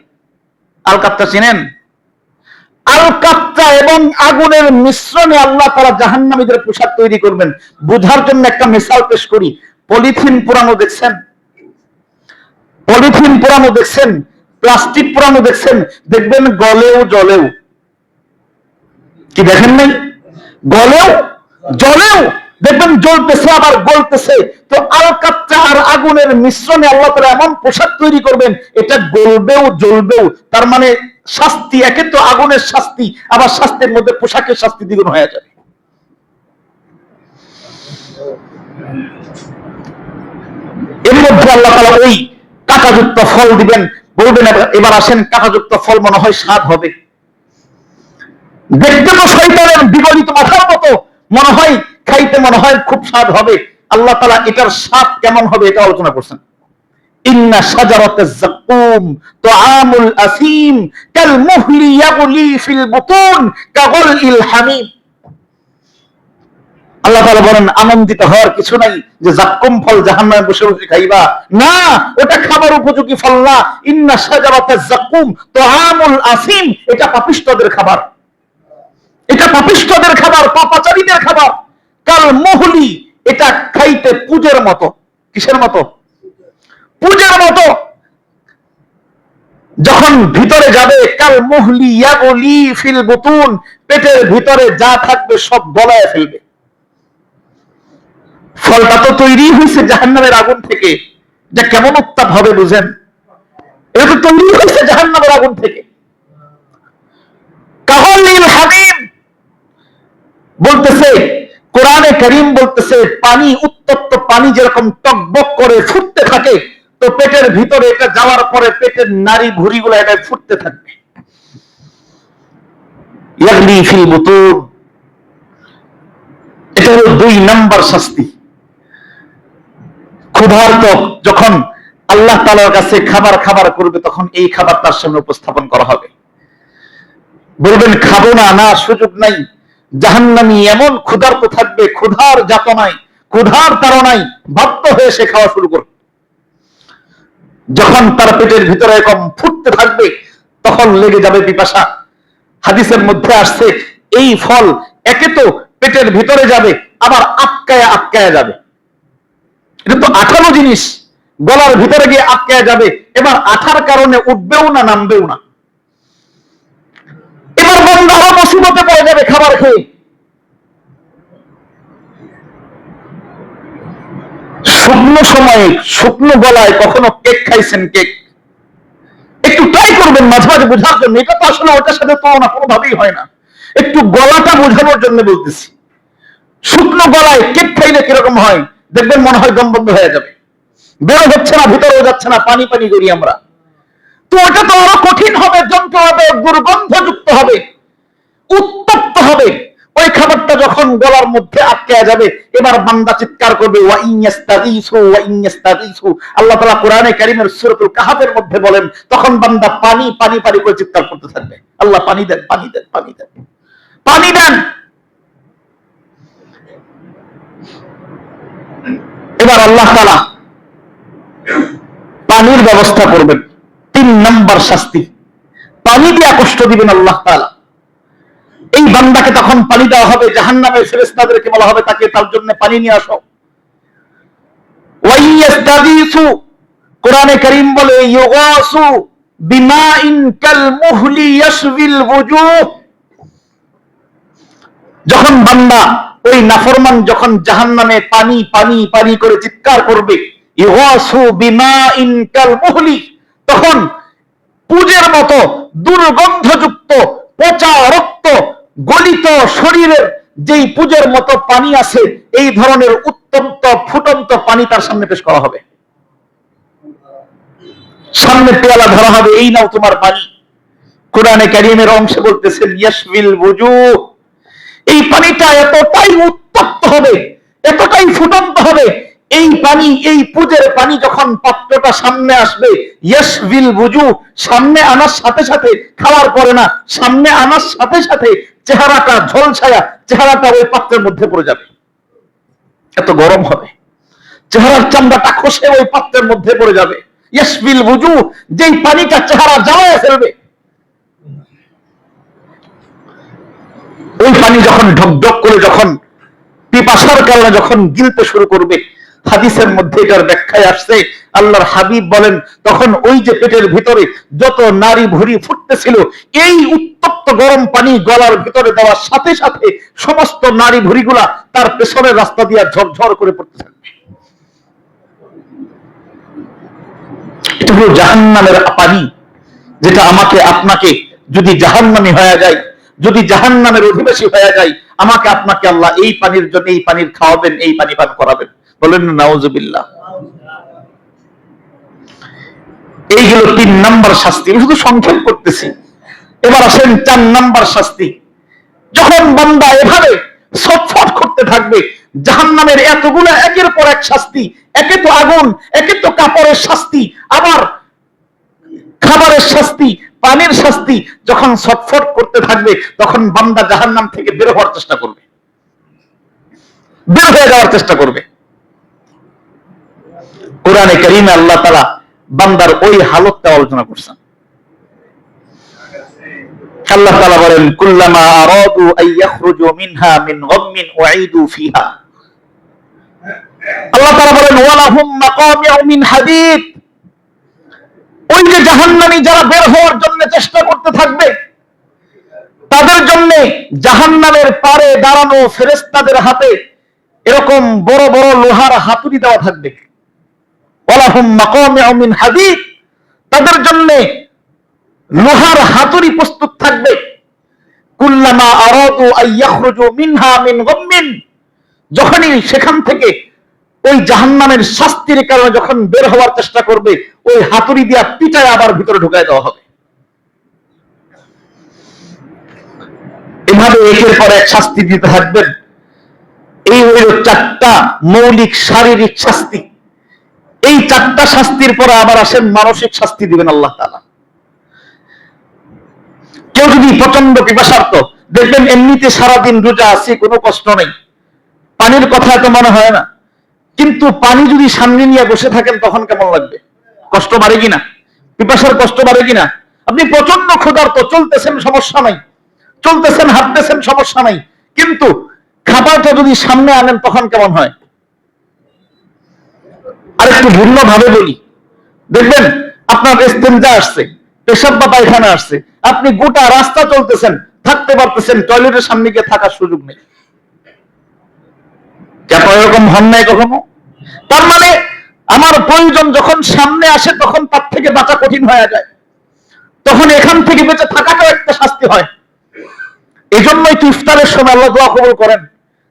আলকাত্রা চিনেন? আলকাত্রা এবং আগুনের মিশ্রণে আল্লাহ তাআলা জাহান্নামীদের পোশাক তৈরি করবেন। বোঝার জন্য একটা মিসাল পেশ করি। পলিথিন পুরানো দেখছেন? পলিথিন পুরানো দেখছেন? প্লাস্টিক পুরানো দেখছেন? দেখবেন গলেও জলেও। কি দেখেন নাই? গলেও জলেও দেখবেন জ্বলতেছে আবার গলতেছে। তো আলকাত্রা আর আগুনের মিশ্রণে আল্লাহ তাআলা এমন পোশাক তৈরি করবেন, এটা গলবেও জ্বলবেও। তার মানে শাস্তি, একে তো আগুনের শাস্তি, আবার শাস্তির মধ্যে পোশাকের শাস্তি দ্বিগুণ হয়ে যাবে। এর মধ্যে আল্লাহ তাআলা ওই কাঁটাযুক্ত ফল দিবেন, বলবেন এবার আসেন, কাঁটাযুক্ত ফল মনে হয় স্বাদ হবে। দেখতে তো শয়তানের বিগলিত মাথার মতো মনে হয়, খাইতে মনে হয় খুব স্বাদ হবে। আল্লাহ তাআলা এটার স্বাদ কেমন হবে এটা আলোচনা করছেন। ইন্না শাজারাতাজ যাকুম তুআমুল আসিম কাল মুহলি ইয়াগলি ফিল বুতুন কাগলিল হামিম। আল্লাহ তাআলা বলেন, আনন্দিত হওয়ার কিছু নাই যে যাক্কুম ফল জাহান্নামে বসে বসে খাইবা, না, ওটা খাবার উপযোগী ফল না। ইন্না শাজারাতাজ যাকুম তুআমুল আসিম, এটা পাপিষ্ঠদের খাবার, এটা পাপিষ্ঠদের খাবার, পাপাচারীদের খাবার। কাল মুহলি, এটা খাইতে পুজের মতো। কিসের মতো? পুজের মতো। যখন ভিতরে যাবে, কাল মুহলি ইয়াগলি ফিল বুতুন, পেটের ভিতরে যা থাকবে সব গলায় ফেলবে। ফলটা তো তৈরি হয়েছে জাহান্নামের আগুন থেকে। এটা কেমন উত্তাপ হবে বুঝেন? এটা তো তৈরি হয়েছে জাহান্নামের আগুন থেকে। কাগলিল হামিম বলতেছে, কোরআনে কারীম বলতেছে, পানি, উত্তপ্ত পানি যেরকম টকবক করে ফুটতে থাকে, তো পেটের ভিতরে এটা যাওয়ার পরে পেটের নারী ভুঁড়িগুলো এটা ফুটতে থাকবে। ইয়াগলি ফিল বুতুন, এটা হলো 2 নাম্বার শাস্তি। ক্ষুধার্ত যখন আল্লাহ তাআলার কাছে খাবার করবে, তখন এই খাবার তার সামনে উপস্থাপন করা হবে। বলবেন খাবো না, না, সুযোগ নাই। জাহান্নামী এমন ক্ষুধার্ত থাকবে, ক্ষুধার যাতনায়, ক্ষুধার তাড়নায় বাধ্য হয়ে সে খাওয়া শুরু করবে। যখন তার পেটের ভিতরে এরকম ফুটতে থাকবে, তখন লেগে যাবে পিপাসা। হাদিসের মধ্যে আসছে, এই ফল একে তো পেটের ভিতরে যাবে, আবার আটকায়া যাবে। এটা তো আঠালো জিনিস, গলার ভিতরে গিয়ে আটকায়া যাবে। এবার আঠার কারণে উঠবেও না, নামবেও না। এবার বান্দা মুসিবতে পড়ে যাবে খাবার খেয়ে। শুকনো সময়ে, শুকনো গলায় কখনো কেক খাইছেন? কেক একটু ট্রাই করবেন মাঝে মাঝে বোঝার জন্য। এটা তো আসলে ওটার সাথে তুলনা কোনোভাবেই হয় না। একটু গলাটা বোঝানোর জন্য বলতেছি। শুকনো গলায় কেক খাইলে কিরকম হয় দেখবেন, মনে হয় দম বন্ধ হয়ে যাবে, বেরো হচ্ছে না, ভিতরেও যাচ্ছে না, পানি পানি করি আমরা। তো ওটা তো আরো কঠিন হবে, যন্ত্র হবে, দুর্গন্ধযুক্ত হবে, উত্তপ্ত হবে। ওই খাবারটা যখন গলার মধ্যে আটকে যাবে, এবার বান্দা চিৎকার করবে ওয়া ইন্নাস্তাগীসু ওয়া ইন্নাস্তাগীসু। আল্লাহ তাআলা কোরআনে কারীমের সূরাতুল কাহফের মধ্যে বলেন, তখন বান্দা পানি পানি পানি করে চিৎকার করতে থাকবে, আল্লাহ পানি দেন, পানি দেন, পানি দেন, পানি দেন। এবার আল্লাহ তাআলা পানির ব্যবস্থা করবেন। 3 নাম্বার শাস্তি, পানি দিয়ে কষ্ট দিবেন আল্লাহ তাআলা। এই বান্দাকে তখন পানি দেওয়া হবে, জাহান্নামের ফেরেশতাদেরকে বলা হবে তাকে তার জন্য পানি নিয়ে আসো। ওয়াইয়াস্তাগীসু, কোরআনে কারীম বলে ইউগাসু বিমাইন কাল মুহলি ইয়াশবিল ওয়ুজুহ। যখন বান্দা ওই নাফরমান যখন জাহান্নামে পানি পানি পানি করে চিৎকার করবে, ইউগাসু বিমাইন কাল মুহলি, তখন পুজের মতো দুর্গন্ধযুক্ত পচা রক্ত গলিত শরীরের যেই পুজের মতো পানি আছে, এই ধরনের উত্তপ্ত ফুটন্ত পানি তার সামনে পেশ করা হবে। সামনে পেয়ালা ধরা হবে, এই নাও তোমার পানি। কোরআনে কারীমের অংশে বলতেছেন ইয়াশবিল ওয়ুজুহ, এই পানিটা এতটাই উত্তপ্ত হবে, এতটাই ফুটন্ত হবে, এই পানি, এই পুজের পানি যখন পাত্রটা সামনে আসবে, ইয়াশবিল ওয়ুজুহ, সামনে আনার সাথে সাথে, খাওয়ার পরে না, সামনে আনার সাথে সাথে চেহারাটা ঝলসায়া, চেহারাটা ওই পাত্রের মধ্যে পড়ে যাবে, এত গরম হবে, চেহারার চামড়াটা খসে ওই পাত্রের মধ্যে পড়ে যাবে। ইয়াশবিল ওয়ুজুহ, যেই পানিটা চেহারা জ্বালায় ফেলবে, ওই পানি যখন ঢকঢক করে যখন পিপাসার কারণে যখন গিলতে শুরু করবে, হাদিসের মধ্যে এটার ব্যাখ্যায় আসছে, আল্লাহর হাবিব বলেন, তখন ওই যে পেটের ভিতরে যত নারী ভুঁড়ি ফুটতেছিল, এই উত্তপ্ত গরম পানি গলার ভিতরে দেওয়ার সাথে সাথে সমস্ত নারী ভুঁড়িগুলা তার পেছনের রাস্তা দিয়ে ঝরঝর করে পড়তে থাকবে। এটা হলো জাহান্নামের পানি, যেটা আমাকে আপনাকে যদি জাহান্নামী হয়ে যায়, যদি জাহান্নামের অধিবাসী হয়ে যায়, আমাকে আপনাকে আল্লাহ এই পানির জন্য এই পানির খাওয়াবেন, এই পানি পান করাবেন। বলেন নাউজুবিল্লাহ। এই হলো 3 নাম্বার শাস্তি, আমি শুধু সংক্ষেপ করতেছি। এবার আসেন 4 নাম্বার শাস্তি। যখন বান্দা এভাবে ছটফট করতে থাকবে, জাহান্নামের এতগুলো একের পর এক শাস্তি, একে তো আগুন, একে তো কাপড়ের শাস্তি, আবার খাবারের শাস্তি, পানির শাস্তি, যখন ছটফট করতে থাকবে, তখন বান্দা জাহান্নাম থেকে বের হওয়ার চেষ্টা করবে, বের হয়ে যাওয়ার চেষ্টা করবে। কোরআনে কারীমে আল্লাহ তাআলা বান্দার ওই হালতটা আলোচনা করছেন। আল্লাহ তাআলা বলেন, কুল্লামা আরাদু আইয়াখরুজু মিনহা মিন গাম্মিন উঈদু ফিহা। আল্লাহ তাআলা বলেন, ওয়ালাহুম মাকামিউ মিন হাদিদ। ওই যে জাহান্নামী যারা বের হওয়ার জন্য চেষ্টা করতে থাকবে, তাদের জন্য জাহান্নামের পারে দাঁড়ানো ফেরেশতাদের হাতে এরকম বড় বড় লোহার হাতুড়ি দেওয়া থাকবে। ওয়ালাহুম মাকামিউ মিন হাদিদ, তাদের জন্য লোহার হাতুড়ি প্রস্তুত থাকবে। কুল্লামা আরাদু আইয়াখরুজু মিনহা মিন গাম্মিন, যখনই সেখান থেকে ওই জাহান্নামের শাস্তির কারণে যখন বের হওয়ার চেষ্টা করবে, ওই হাতুড়ি দিয়া পিটায় আবার ভিতরে ঢুকায় দেওয়া হবে। এভাবে একের পর এক শাস্তি দিতে থাকবেন। এই হলো 4টা মৌলিক শারীরিক শাস্তি। এই 4টা শাস্তির পরে আবার আসেন মানসিক শাস্তি দিবেন আল্লাহ তাআলা। কেউ যদি প্রচন্ড পিপাসার্ত, দেখবেন এমনিতে সারাদিন রোজা আছে, কোনো কষ্ট নেই, পানির কথা তো মনে হয় না, কিন্তু পানি যদি সামনে নিয়ে বসে থাকেন তখন কেমন লাগবে? কষ্ট বাড়ে কিনা? পিপাসার কষ্ট বাড়ে কিনা? আপনি প্রচন্ড ক্ষুধার্ত, চলতেছেন সমস্যা নাই, চলতেছেন হাঁটতেছেন সমস্যা নাই, কিন্তু খাবারটা যদি সামনে আনেন তখন কেমন হয়? আর একটু ভিন্ন ভাবে বলি, দেখবেন আপনার ইস্তেঞ্জা আসছে, পেশাব বা পায়খানা আসছে, আপনি গোটা রাস্তা চলতেছেন, থাকতে পারতেছেন, টয়লেটের সামনে গিয়ে থাকার সুযোগ নেই। এরকম হন নাই কখনো? তার মানে আমার প্রয়োজন যখন সামনে আসে তখন তার থেকে বাঁচা কঠিন হয়ে যায়, তখন এখান থেকে বেঁচে থাকাটাও একটা শাস্তি হয়। এই জন্যই তো ইফতারের সময় আল্লাহ দোয়া কবুল করেন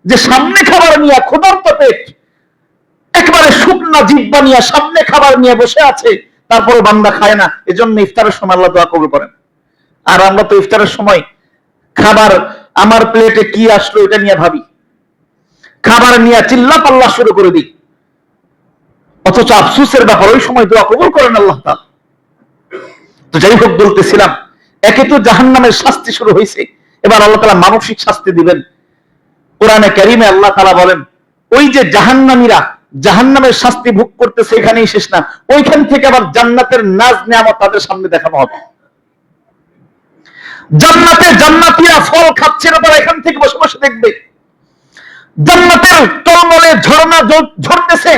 যে সামনে খাবার নিয়ে ক্ষুধার্ত পেট, একবারে শুকনা জিহ্বা নিয়ে সামনে খাবার নিয়ে বসে আছে, তারপরে বান্দা খায় না, এজন্য ইফতারের সময় আল্লাহ দোয়া কবুল করেন। আর আমরা তো ইফতারের সময় খাবার আমার প্লেটে কি আসলো এটা নিয়ে ভাবি, খাবার নিয়ে চিল্লা পাল্লা শুরু করে দিই, অথচ আফসোসের ব্যাপার ওই সময় দোয়া কবুল করেন আল্লাহ তাআলা। তো যাই হোক, বলতেছিলাম, একে তো জাহান্নামের শাস্তি শুরু হয়েছে, এবার আল্লাহ তাআলা মানসিক শাস্তি দিবেন। কোরআনে কারীমে আল্লাহ তাআলা বলেন, ওই যে জাহান্নামীরা জাহান্নামের শাস্তি ভোগ করতেছে, এখানেই শেষ না, ওইখান থেকে আবার জান্নাতের নাজ নেয়ামত তাদের সামনে দেখানো হবে। জান্নাতে জান্নাতীরা ফল খাচ্ছে না, তারা এখান থেকে বসে বসে দেখবে। জান্নাতের টলমলে ঝর্ণা ঝরতেছে,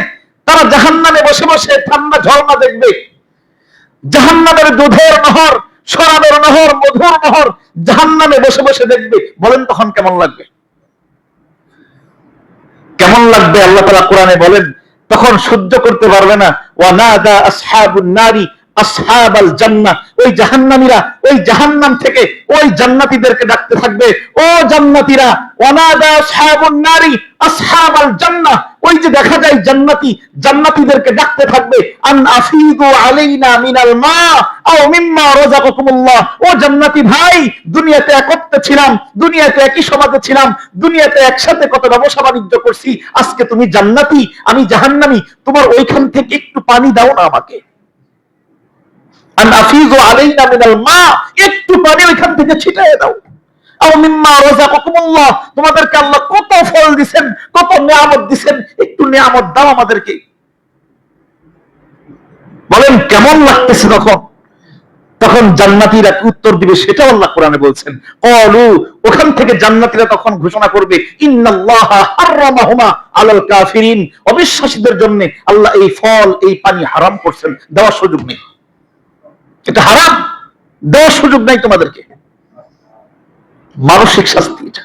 তারা জাহান্নামে বসে বসে ঠান্ডা ঝর্ণা দেখবে। জাহান্নামের দুধের নহর, শরাবের নহর, মধুর নহর জাহান্নামে বসে বসে দেখবে। বলেন তখন কেমন লাগবে? কেমন লাগবে? আল্লাহ তাআলা কোরআনে বলেন, তখন সহ্য করতে পারবে না। ওয়ানাদা আসহাবুন নারি আসহাবাল জান্নাহ, ওই জাহান্নামীরা ওই জাহান্নাম থেকে ওই জান্নাতীদেরকে ডাকতে থাকবে, ও জান্নাতীরা। ওয়ানাদা আসহাবুন নারি আসহাবাল জান্নাহ, ওই যে দেখা যায় জান্নাতি জান্নাতীদেরকে ডাকতে থাকবে, আন আফিদু আলাইনা মিনাল মা আও মিম্মা রাযাকাকুমুল্লাহ। ও জান্নাতি ভাই, দুনিয়াতে একত্রে ছিলাম, দুনিয়াতে একই সমাজে ছিলাম, দুনিয়াতে একসাথে কত ব্যবসা বাণিজ্য করছি, আজকে তুমি জান্নাতি, আমি জাহান্নামী, তোমার ওইখান থেকে একটু পানি দাও না আমাকে। আন আফিদু আলাইনা মিনাল মা, একটু পানি ওইখান থেকে ছিটিয়ে দাও। আও মিম্মা রাযাকাকুমুল্লাহ, তোমাদেরকে আল্লাহ কত ফল দিবেন, কত নিয়ামত দিবেন, একটু নিয়ামত দাও আমাদেরকে। বলেন কেমন লাগতেছে তখন? তখন জান্নাতীরা কি উত্তর দিবে সেটা আল্লাহ কোরআনে বলছেন। ক্বালু, ওখান থেকে জান্নাতীরা তখন ঘোষণা করবে, ইন্নাল্লাহা হারামাহুমা আলাল কাফিরিন, অবিশ্বাসীদের জন্য আল্লাহ এই ফল এই পানি হারাম করছেন, দেওয়ার সুযোগ নেই, এটা হারাম, দেওয়ার সুযোগ নাই তোমাদেরকে। মানসিক শাস্তি এটা।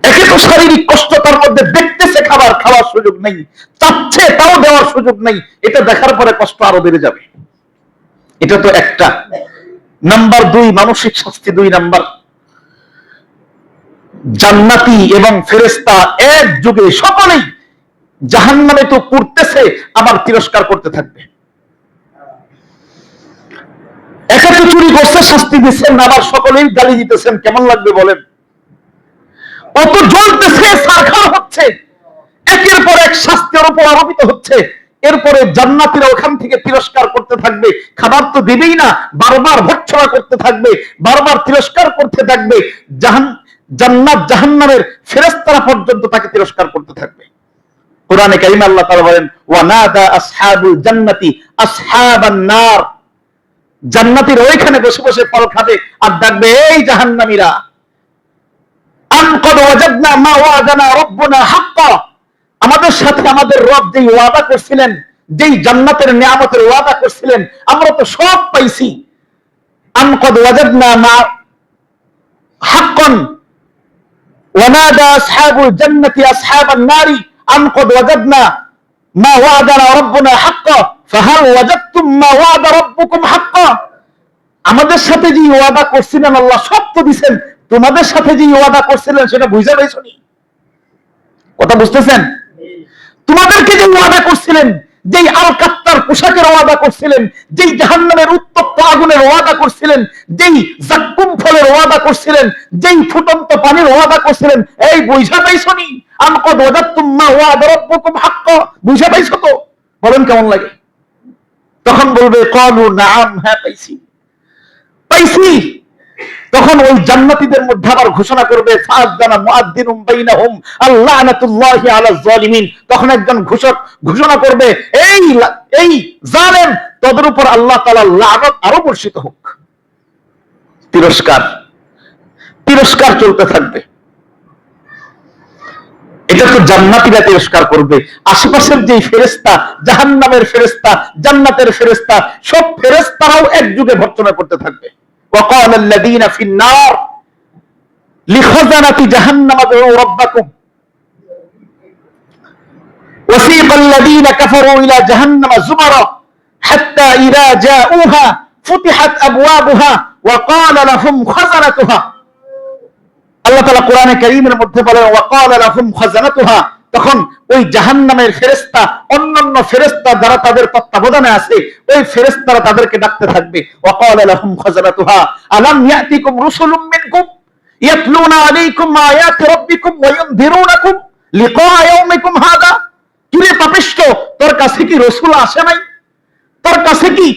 একে তো শারীরিক কষ্ট, তার মধ্যে দেখতেছে খাবার খাওয়ার সুযোগ নেই, চাচ্ছে তাও দেওয়ার সুযোগ নেই, এটা দেখার পরে কষ্ট আরো বেড়ে যাবে। এটা তো একটা। নাম্বার 2, মানসিক শাস্তি 2 নাম্বার, জান্নাতি এবং ফেরেশতা এক যুগে সকলেই জাহান্নামে তো করতেছে, আবার তিরস্কার করতে থাকবে। একা তো চুরি করছে, শাস্তি দিচ্ছেন, আবার সকলেই গালি দিতেছেন, কেমন লাগবে বলেন? অত জ্বলতেছে, সারখার হচ্ছে, একের পর এক শাস্তির উপর আরোপিত হচ্ছে। এরপরে জান্নাতীরা ওখান থেকে তিরস্কার করতে থাকবে, খাবার তো দিবেই না, বারবার ভর্ৎসনা করতে থাকবে, বারবার তিরস্কার করতে থাকবে। জান্নাত জাহান্নামের ফেরেশতারা পর্যন্ত তাকে তিরস্কার করতে থাকবে। কোরআনে কারীমে আল্লাহ তাআলা বলেন, ওয়ানাদা আসহাবুল জান্নাতি আসহাবান নার, জান্নাতীরা ওইখানে বসে বসে ফল খাবে আর ডাকবে, এই জাহান্নামীরা, আন ক্বাদ ওয়াজাদনা মা ওয়াদানা রাব্বুনা হাক্কা, আমাদের সাথে আমাদের রব যেই ওয়াদা করছিলেন, যেই জান্নাতের নিয়ামতের ওয়াদা করছিলেন, আমরা তো সব পাইছি। আন ক্বাদ ওয়াজাদনা মা হাক্কান ওয়ানাদা আসহাবুল জান্নাতি আসহাবান নারি আন ক্বাদ ওয়াজাদনা মা ওয়াদানা রাব্বুনা হাক্কা ফাহাল ওয়াজাদতুম মা ওয়াদা রাব্বুকুম হাক্কা। আমাদের সাথে যে ওয়াদা করছিলেন আল্লাহ সব তো দিবেন, তোমাদের সাথে যে ওয়াদা করছিলেন সেটা বুঝা পাইছো নি? কথা বুঝতেছেন? তোমাদেরকে যে ওয়াদা করছিলেন, যেই আল কাত্তার পোশাকের ওয়াদা করছিলেন, যেই জাহান্নামের উত্তপ্ত আগুনের ওয়াদা করছিলেন, যেই জাক্কুম ফলের ওয়াদা করছিলেন, যেই ফুটন্ত পানির ওয়াদা করছিলেন, এই বুঝা পাইছো নি? আন ক্বাদ ওয়াজাদতুম মা ওয়াদা রাব্বুকুম হাক্কা, বুঝা পাইছো তো? বলেন কেমন লাগে? তখন বলবে, ক্বালু নাআম, হ্যাঁ পাইছি পাইছি। তখন ওই জান্নাতীদের মধ্যে আবার ঘোষণা করবে, ফাআযানা মুআদ্দিনুম বাইনাহুম আল্লানাতুল্লাহি আলাজ জালিমিন, তখন একজন ঘোষণা করবে, এই জালেম, তাদের উপর আল্লাহ তাআলার লানত আরো বর্ষিত হোক। তিরস্কার চলতে থাকবে। এটা তো জান্নাতীরা তিরস্কার করবে, আশেপাশের যে ফেরেশতা, জাহান্নামের ফেরেশতা, জান্নাতের ফেরেশতা, সব ফেরেশতারাও একযুগে ভর্ৎসনা করতে থাকবে। وقال الذين في النار لخزنة جهنم ادعوا ربكم وسيق الذين كفروا إلى جهنم زمرا حتى إذا جاءوها فتحت أبوابها وقال لهم خزنتها। আল্লাহ তাআলা কোরআনে কারীমের মধ্যে বলেন, وقال لهم خزنتها, তখন ওই জাহান্নামের ফেরেশতা, অন্যান্য ফেরেশতা যারা তাদের তত্ত্বাবধানে আছে, ওই ফেরেশতারা তাদেরকে ডাকতে থাকবে, ওয়াকালা লাহুম খাযানাতুহা আলাম ইয়াতিকুম রুসুলুম মিনকুম, ইয়াতলুনা আলাইকুম আয়াতি রাব্বিকুম ওয়া ইউনযিরুনাকুম লিকা ইয়াউমিকুম হাদা। কিরে পাপিষ্ঠ, তোর কাছে কি রাসূল আসে নাই? তোর কাছে কি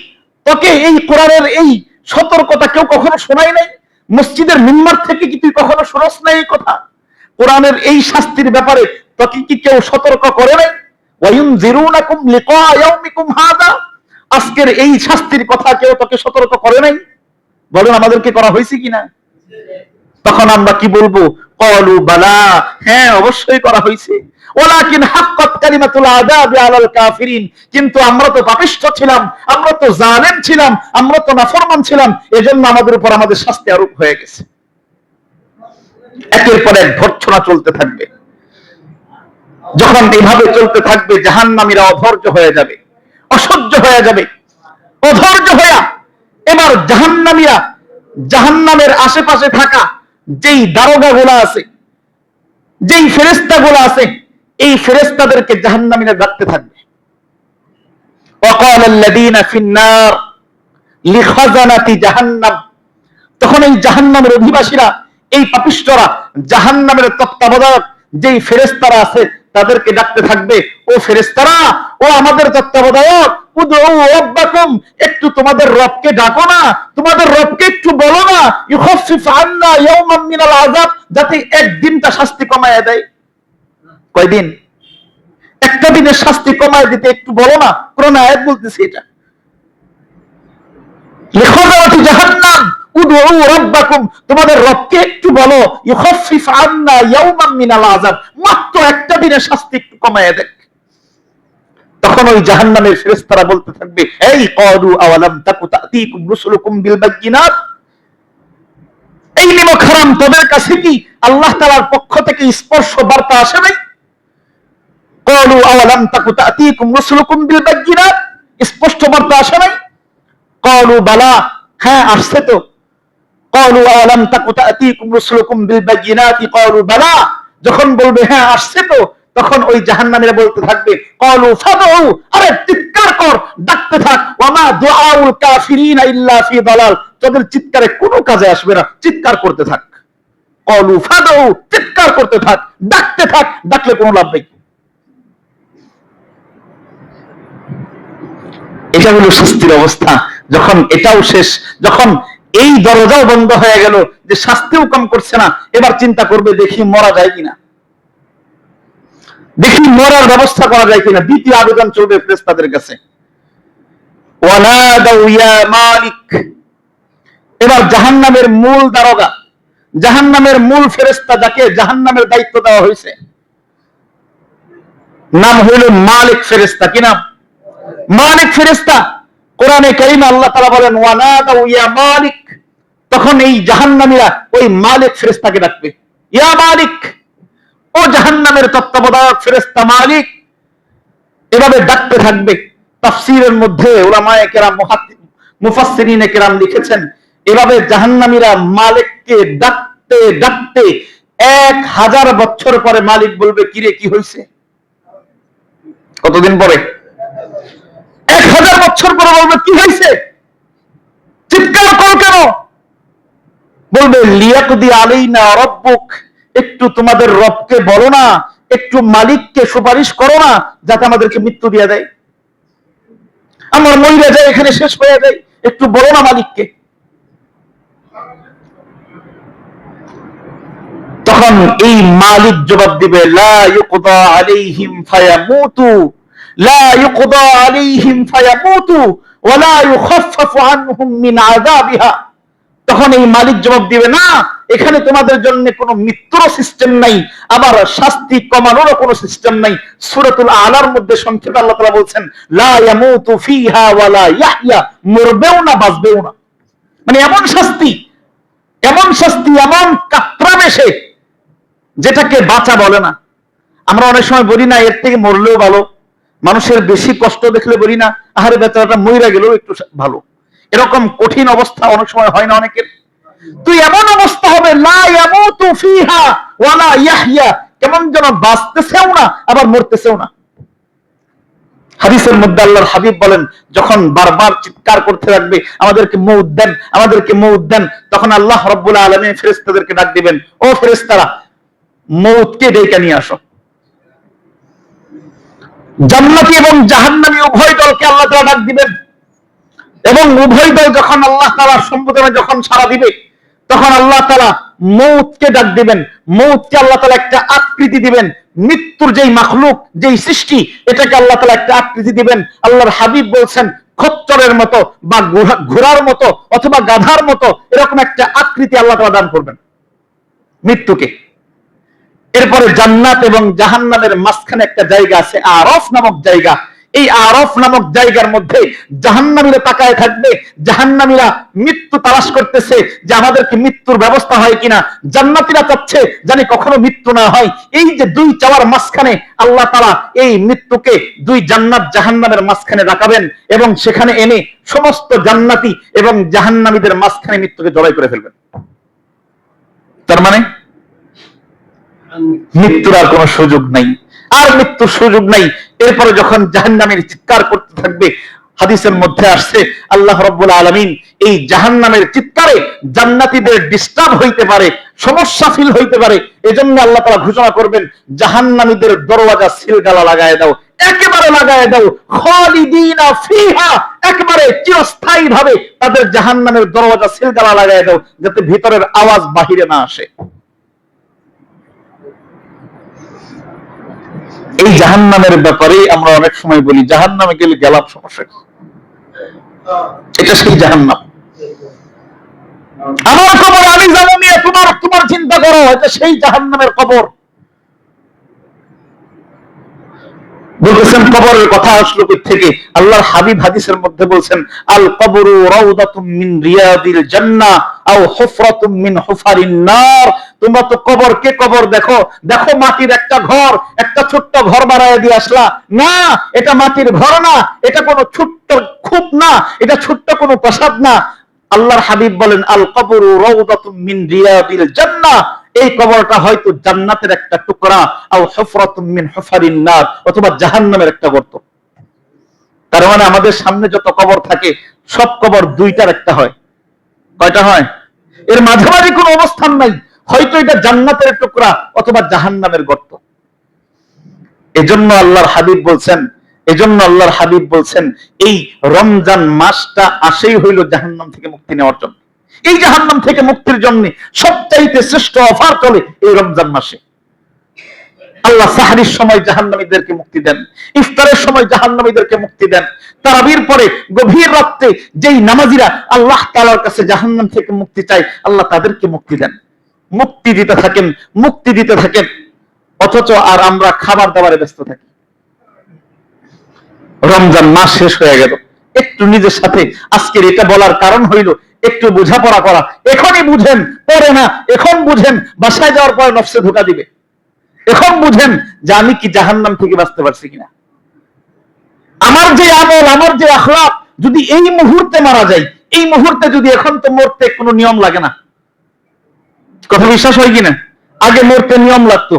তোকে এই কোরআনের এই সতর্কতা কেউ কখনো শোনায় নাই? মসজিদের মিম্বার থেকে কি তুই কখনো শুনস নাই এই কথা? কোরআনের এই শাস্তির ব্যাপারে তোকে কি কেউ সতর্ক করে নাই? ওয়া ইউনযিরুনাকুম লিকা ইয়াউমিকুম হাদা, আজকের এই শাস্তির কথা কেউ তোকে সতর্ক করে নাই? বলেন আমাদেরকে করা হয়েছে কিনা? তখন আমরা কি বলবো? ক্বালু বালা, হ্যাঁ অবশ্যই করা হয়েছে। ওয়ালাকিন হাক্কাত কালিমাতুল আযাবি আলাল কাফিরিন, কিন্তু আমরা তো পাপিষ্ঠ ছিলাম, আমরা তো জালেম ছিলাম, আমরা তো নাফরমান ছিলাম, এজন্য আমাদের উপর আমাদের শাস্তি আরোপ হয়ে গেছে। একের পর এক ভর্ৎসনা চলতে থাকবে। যখন এইভাবে চলতে থাকবে, জাহান্নামীরা অধৈর্য হয়ে যাবে, অসহ্য হয়ে যাবে। অধৈর্য হয়ে এবার জাহান্নামীরা জাহান্নামের আশেপাশে থাকা যেই দারোগা গুলা আছে, যেই ফেরেশতা গুলা আছে, এই ফেরেশতাদেরকে জাহান্নামীরা ডাকতে থাকবে। ওয়াকাল আল্লাযীনা ফিন-নার লিখাজানাতি জাহান্নাম, তখন এই জাহান্নামের অধিবাসীরা, এই পাপিষ্ঠরা জাহান্নামের তত্ত্বাবধায়ক যেই ফেরেশতারা আছে তাদেরকে ডাকতে থাকবে, ও ফেরেশতারা, ও আমাদের তত্ত্বাবধায়ক, উদউ রাব্বাকুম, একটু তোমাদের রবকে ডাকো না, তোমাদের রবকে একটু বলো না, ইউখাফফিফ আন্না ইয়াওমান মিনাল আযাব, যাতে একদিনটা শাস্তি কমায় দেয়। কয়দিন? একটা দিনের শাস্তি কমায় দিতে একটু বলো না। কোরআন আয়াত বলতেছে এটা। লিখাজানাতি জাহান্নাম উদউ রাব্বাকুম, তোমাদের রবকে একটু বলো, ইউখাফফিফ আন্না ইয়াওমান মিনাল আযাব, মাত্র একটা দিনের শাস্তি একটু কমায় দেয়। তখন ওই জাহান্নামের ফেরেশতারা বলতে থাকবে, এই ক্বালু আওয়ালাম তাকু তা'তিকুম রুসুলুকুম বিল বায়িনাত, এই নিমক হারাম, তোদের কাছে কি আল্লাহ তাআলার পক্ষ থেকে স্পর্শ বার্তা আসে নাই? ক্বালু আওয়ালাম তাকু তা'তিকুম রুসুলুকুম বিল বায়িনাত, স্পষ্ট বার্তা আসে নাই? ক্বালু বালা, হ্যাঁ আসছে তো। ক্বালু আওয়ালাম তাকু তা'তিকুম রুসুলুকুম বিল বায়িনাত ক্বালু বালা, যখন বলবে হ্যাঁ আসছে তো, তখন ওই জাহান্নামীরা বলতে থাকবে, ক্বালু ফাদউ, আরে চিৎকার কর, ডাকতে থাক, ওয়ামা দুআউল কাফিরিনা ইল্লা ফি দালাল, তোদের চিৎকারে কোনো কাজে আসবে না, চিৎকার করতে থাক। ক্বালু ফাদউ, চিৎকার করতে থাক, ডাকতে থাক, ডাকলে কোনো লাভ নেই। এটা হলো শাস্তির অবস্থা। যখন এটাও শেষ, যখন এই দরজাও বন্ধ হয়ে গেল, যে শাস্তিও কম করছে না, এবার চিন্তা করবে দেখি মরা যায় কিনা, দেখি মরার ব্যবস্থা করা যায় কিনা। দ্বিতীয় আবেদন চলবে ফেরেশতাদের কাছে। ওয়ানাদাউ ইয়া মালিক, এবার জাহান্নামের মূল দারোগা, জাহান্নামের মূল ফেরেশতা, যাকে জাহান্নামের দায়িত্ব দেওয়া হয়েছে, নাম হইল মালিক ফেরেশতা। কি নাম? মালিক ফেরেশতা। কোরআনে কারীমে আল্লাহ তাআলা বলেন, ওয়ানাদাউ ইয়া মালিক, তখন এই জাহান্নামীরা ওই মালিক ফেরেশতাকে ডাকবে, ইয়া মালিক, ও জাহান্নামের তত্ত্বাবধায়ক ফেরেশতা মালিক, এভাবে ডাকতে থাকবে। তাফসীরের মধ্যে উলামায়ে কেরাম, মুফাসসিরিনে কেরাম লিখেছেন, এভাবে জাহান্নামীরা মালিককে ডাকতে ডাকতে 1000 বছর পরে মালিক বলবে, কিরে কি হয়েছে? কতদিন পরে? 1000 বছর পরে বলবে, কি হয়েছে? চিৎকার করো কেন? বলবে, লিয়াকদি আলাইনা রাব্বুক, একটু তোমাদের রবকে বলো না, একটু মালিককে সুপারিশ করো না, যাতে আমাদেরকে মৃত্যু দিয়ে দেয়, আমার মইরা যায়, এখানে শেষ হয়ে যায়, একটু বলো না মালিককে। তখন এই মালিক জবাব দিবে, লা ইউকদা আলাইহিম ফায়ামুতু, লা ইউকদা আলাইহিম ফায়ামুতু ওয়া লা ইউখাফফাফু আনহুম মিন আযাবিহা। তখন এই মালিক জবাব দিবে, না, এখানে তোমাদের জন্য কোনো মৃত্যুর সিস্টেম নাই, আবার শাস্তি কমানোর কোনো সিস্টেম নাই। সূরাতুল আলার মধ্যে সংক্ষেপে আল্লাহ তাআলা বলছেন, লা ইয়ামুতু ফিহা ওয়া লা ইয়াহইয়া, মরবেও না বাঁচবেও না। মানে এমন শাস্তি, এমন শাস্তি, এমন কাত্রাবেশে, যেটাকে বাঁচা বলে না। আমরা অনেক সময় বলি না, এর থেকে মরলেও ভালো। মানুষের বেশি কষ্ট দেখলে বলি না, আহারে বেচারাটা মইরা গেলেও একটু ভালো। এরকম কঠিন অবস্থা অনেক সময় হয় না অনেকের। তুই এমন অবস্থা হবে, লা ইয়ামুতু ফিহা ওয়া লা ইয়াহইয়া, কেমন যেন বাঁচতেছেও না আবার মরতেছেও না। হাদিসের মধ্যে আল্লাহর হাবিব বলেন, যখন বারবার চিৎকার করতে থাকবে আমাদেরকে মউত দেন, আমাদেরকে মউত দেন, তখন আল্লাহ রাব্বুল আলামিন ফেরেশতাদেরকে ডাক দিবেন, ও ফেরেশতারা, মউতকে ডেকে নিয়ে আসো। জান্নাতি এবং জাহান্নামী উভয় দলকে আল্লাহ তাআলা ডাক দিবেন, এবং উভয় দল যখন আল্লাহ তাআলার সম্বোধনে যখন সাড়া দিবে, তখন আল্লাহ তাআলা মউতকে ডাক দিবেন। মউতকে আল্লাহ তাআলা একটা আকৃতি দিবেন, মৃত্যুর যেই মাখলুক, যেই সৃষ্টি, এটাকে আল্লাহ তাআলা একটা আকৃতি দিবেন। আল্লাহর হাবিব বলছেন, খচ্চরের মতো বা ঘোড়ার মতো অথবা গাধার মতো এরকম একটা আকৃতি আল্লাহ তাআলা দান করবেন মৃত্যুকে। এরপরে জান্নাত এবং জাহান্নামের মাঝখানে একটা জায়গা আছে, আরফ নামক জায়গা। এই আরফ নামক জায়গার মধ্যে জাহান্নামীরা তাকায় থাকবে। জাহান্নামীরা মৃত্যু তালাশ করতেছে যে আমাদেরকে মৃত্যুর ব্যবস্থা হয় কিনা। জান্নাতীরা চাচ্ছে জানি কখনো মৃত্যু না হয়। এই যে দুই চাওয়ার মাঝখানে আল্লাহ তাআলা এই মৃত্যুকে দুই জান্নাত জাহান্নামের মাঝখানে রাখাবেন, এবং সেখানে এনে সমস্ত জান্নাতি এবং জাহান্নামীদের মাঝখানে মৃত্যুকে জবাই করে ফেলবেন। তার মানে মৃত্যুর আর কোন সুযোগ নাই, আর মৃত্যুর সুযোগ নাই। এরপরে যখন জাহান্নামের চিৎকার করতে থাকবে, হাদিসের মধ্যে আসছে আল্লাহ রাব্বুল আলামিন এই জাহান্নামের চিৎকারে জান্নাতীদের ডিস্টার্ব হইতে পারে, সমস্যা ফিল হইতে পারে, এজন্য আল্লাহ তাআলা ঘোষণা করবেন, জাহান্নামীদের দরওয়াজা সিলগালা লাগায় দাও, একেবারে লাগায় দাও, খালিদিনা ফিহা, একেবারে চিরস্থায়ী ভাবে তাদের জাহান্নামের দরওয়াজা সিলগালা লাগায় দাও, যাতে ভিতরের আওয়াজ বাহিরে না আসে। এই জাহান্নামের ব্যাপারে আমরা অনেক সময় বলি, জাহান্নামে গেলে গেলাম সমস্যা, এটা সেই জাহান্নাম। আমার কবর আমি যাবো নিয়ে তোমার চিন্তা করো, এটা সেই জাহান্নামের কবর। বলতেছেন কবরের কথা আসলো কই থেকে? আল্লাহর হাবিব হাদিসের মধ্যে বলছেন, আল কবরু রাউদাতুম মিন রিয়াদিল জান্নাহ আও হুফরাতুম মিন হুফারিন নার। তোমরা তো কবরকে কবর দেখো, দেখো মাটির একটা ঘর, একটা ছোট্ট ঘর বানায় দিয়ে আসলা, না এটা মাটির ঘর না, এটা কোনো ছোট্ট খুব না, এটা ছোট্ট কোনো প্রাসাদ না। আল্লাহর হাবিব বলেন, আল কবরু রাউদাতুম মিন রিয়াদিল জান্নাহ, এই কবরটা হয়তো জান্নাতের একটা টুকরা, আও হুফরাতুম মিন হুফারিন নার, অথবা জাহান্নামের একটা গর্ত। তার মানে আমাদের সামনে যত কবর থাকে সব কবর দুইটার একটা হয়। কয়টা হয়? এর মাঝামাঝি কোনো অবস্থান নাই, হয়তো এটা জান্নাতের টুকরা অথবা জাহান্নামের গর্ত। এজন্য আল্লাহর হাবিব বলছেন এই রমজান মাসটা আসেই হইল জাহান্নাম থেকে মুক্তি নেওয়ার জন্য। এই জাহান্নাম থেকে মুক্তির জন্য সবচাইতে শ্রেষ্ঠ অফার চলে এই রমজান মাসে। আল্লাহ সাহরির সময় জাহান্নামীদেরকে মুক্তি দেন, ইফতারের সময় জাহান্নামীদেরকে মুক্তি দেন, তারাবির পরে গভীর রাতে যেই নামাজিরা আল্লাহ তাআলার কাছে জাহান্নাম থেকে মুক্তি চায়, আল্লাহ তাদেরকে মুক্তি দেন। মুক্তি দিতে থাকেন, অথচ আর আমরা খাবার দাবারে ব্যস্ত থাকি। রমজান মাস শেষ হয়ে গেল, একটু নিজের সাথে আজকের এটা বলার কারণ হইল একটু বোঝাপড়া করা। এখনই বুঝেন, পরে না, এখন বুঝেন, বাসায় যাওয়ার পরে নফসে ধোঁকা দিবে। এখন বুঝেন যে আমি কি জাহান্নাম থেকে বাঁচতে পারছি কিনা। আমার যে আমল, আমার যে আখলাক যদি এই মুহূর্তে মারা যায়, এই মুহূর্তে যদি, এখন তো মরতে কোনো নিয়ম লাগে না, কথা বিশ্বাস হয় কিনা? আগে মরতে নিয়ম লাগতো,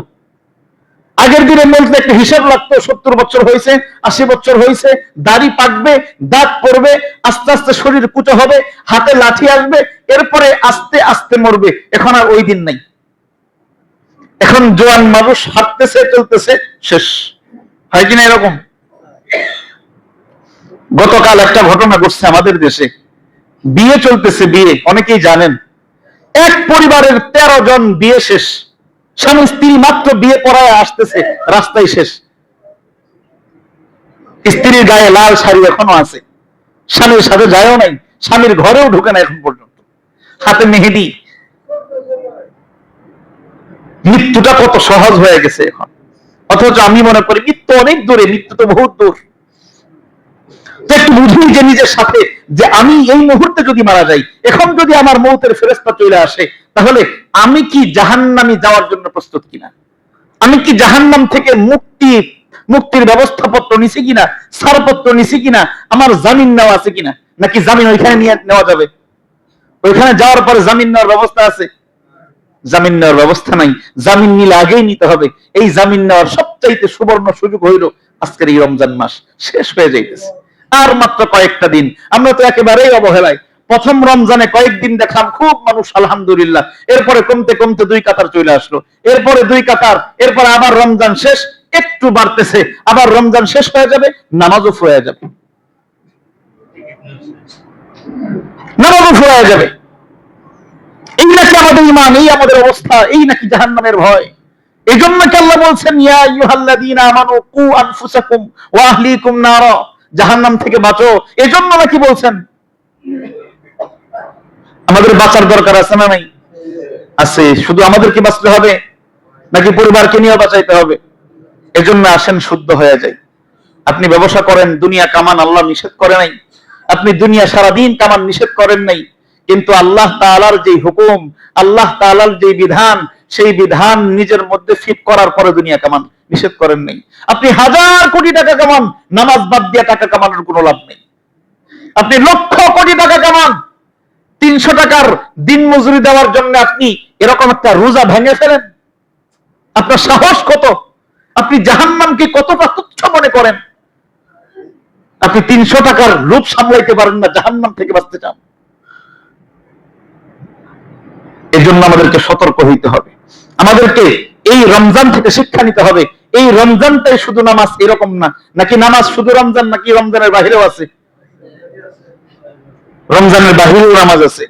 আগের দিনে মরতে একটা হিসাব লাগতো। 70 বছর হয়েছে, 80 বছর হয়েছে, দাড়ি পাকবে, দাঁত পড়বে, আস্তে আস্তে শরীর কুচো হবে, হাতে লাঠি আসবে, এরপরে আস্তে আস্তে মরবে। এখন আর ওই দিন নাই। এখন জোয়ান মানুষ হাঁটতেছে, চলতেছে, শেষ হয় কিনা এরকম? গতকাল একটা ঘটনা ঘটছে আমাদের দেশে, বিয়ে চলতেছে, বিয়ে অনেকেই জানেন, এক পরিবারের 13 জন বিয়ে শেষ, স্বামী স্ত্রী মাত্র বিয়ে পড়ায় আসতেছে, রাস্তায় শেষ। স্ত্রীর গায়ে লাল শাড়ি এখনো আছে, স্বামীর সাথে যায়ও নাই, স্বামীর ঘরেও ঢুকে না এখন পর্যন্ত, হাতে মেহেদি। মৃত্যুটা কত সহজ হয়ে গেছে এখন, অথচ আমি মনে করি মৃত্যু অনেক দূরে, মৃত্যু তো বহুত দূর। তো একটু বুঝি যে নিজের সাথে, যে আমি এই মুহূর্তে যদি মারা যাই, এখন যদি আমার মৌতের ফেরেশতা চলে আসে, তাহলে আমি কি জাহান্নামে যাওয়ার জন্য প্রস্তুত কিনা? আমি কি জাহান্নাম থেকে মুক্তির ব্যবস্থাপত্র নিছি কিনা, ছাড়পত্র নিছি কিনা, আমার জামিন নেওয়া আছে কিনা, নাকি জামিন ওইখানে নিয়ে নেওয়া যাবে? ওইখানে যাওয়ার পরে জামিন নেওয়ার ব্যবস্থা আছে? জামিন নেওয়ার ব্যবস্থা নাই। জামিন নিলে আগেই নিতে হবে। এই জামিন নেওয়ার সবচাইতে সুবর্ণ সুযোগ হইল আজকের এই রমজান মাস শেষ হয়ে যাইতেছে, আর মাত্র কয়েকটা দিন। আমরা তো একেবারেই অবহেলায়। প্রথম রমজানে কয়েকদিন দেখলাম খুব মানুষ, আলহামদুলিল্লাহ। এরপরে কমতে কমতে 2 কাতার চলে আসলো, এরপরে 2 কাতার, এরপরে আবার রমজান শেষ, একটু বাড়তেছে, আবার রমজান শেষ হয়ে যাবে, নামাজও ফুরায় যাবে, নামাজও ফুরায় যাবে। এই নাকি আমাদের ঈমান, এই আমাদের অবস্থা, এই নাকি জাহান্নামের ভয়। এই জন্য কি আল্লাহ বলছেন, ইয়া আইয়ুহাল্লাযীনা আমানু কু আনফুসাকুম ওয়া আহলিকুম নারা, জাহান্নাম থেকে বাঁচো। এই জন্য নাকি বলছেন। আমাদের বাঁচার দরকার আছে না নাই? আছে। শুধু আমাদের কি বাঁচতে হবে নাকি পরিবারকে নিয়ে বাঁচাইতে হবে? এজন্য আসেন শুদ্ধ হয়ে যায়। আপনি ব্যবসা করেন, দুনিয়া কামান, আল্লাহ নিষেধ করে নাই। আপনি দুনিয়া সারাদিন কামান, নিষেধ করেন নাই। কিন্তু আল্লাহ তাআলার যে হুকুম, আল্লাহ তাআলার যে বিধান, সেই বিধান নিজের মধ্যে ফিট করার পরে দুনিয়া কামান, নিষেধ করেন নাই। আপনি 1000 কোটি টাকা কামান, নামাজ বাদ দিয়ে টাকা কামানোর কোনো লাভ নেই। আপনি লক্ষ কোটি টাকা কামান, 300 টাকার দিন মজুরি দেওয়ার জন্য আপনি এরকম একটা রোজা ভেঙে ফেলেন। আপনার সাহস কত? আপনি জাহান্নামকে কতটা তুচ্ছ মনে করেন? আপনি 300 টাকার লোভ সামলাইতে পারেন না, জাহান্নাম থেকে বাঁচতে চান। এজন্য আমাদেরকে সতর্ক হইতে হবে। আমাদেরকে এই রমজান থেকে শিক্ষা নিতে হবে। এই রমজানটাই শুধু নামাজ এরকম না, নাকি নামাজ শুধু রমজান, নাকি রমজানের বাহিরেও আছে? রমজানের বাহিরেও নামাজ আছে।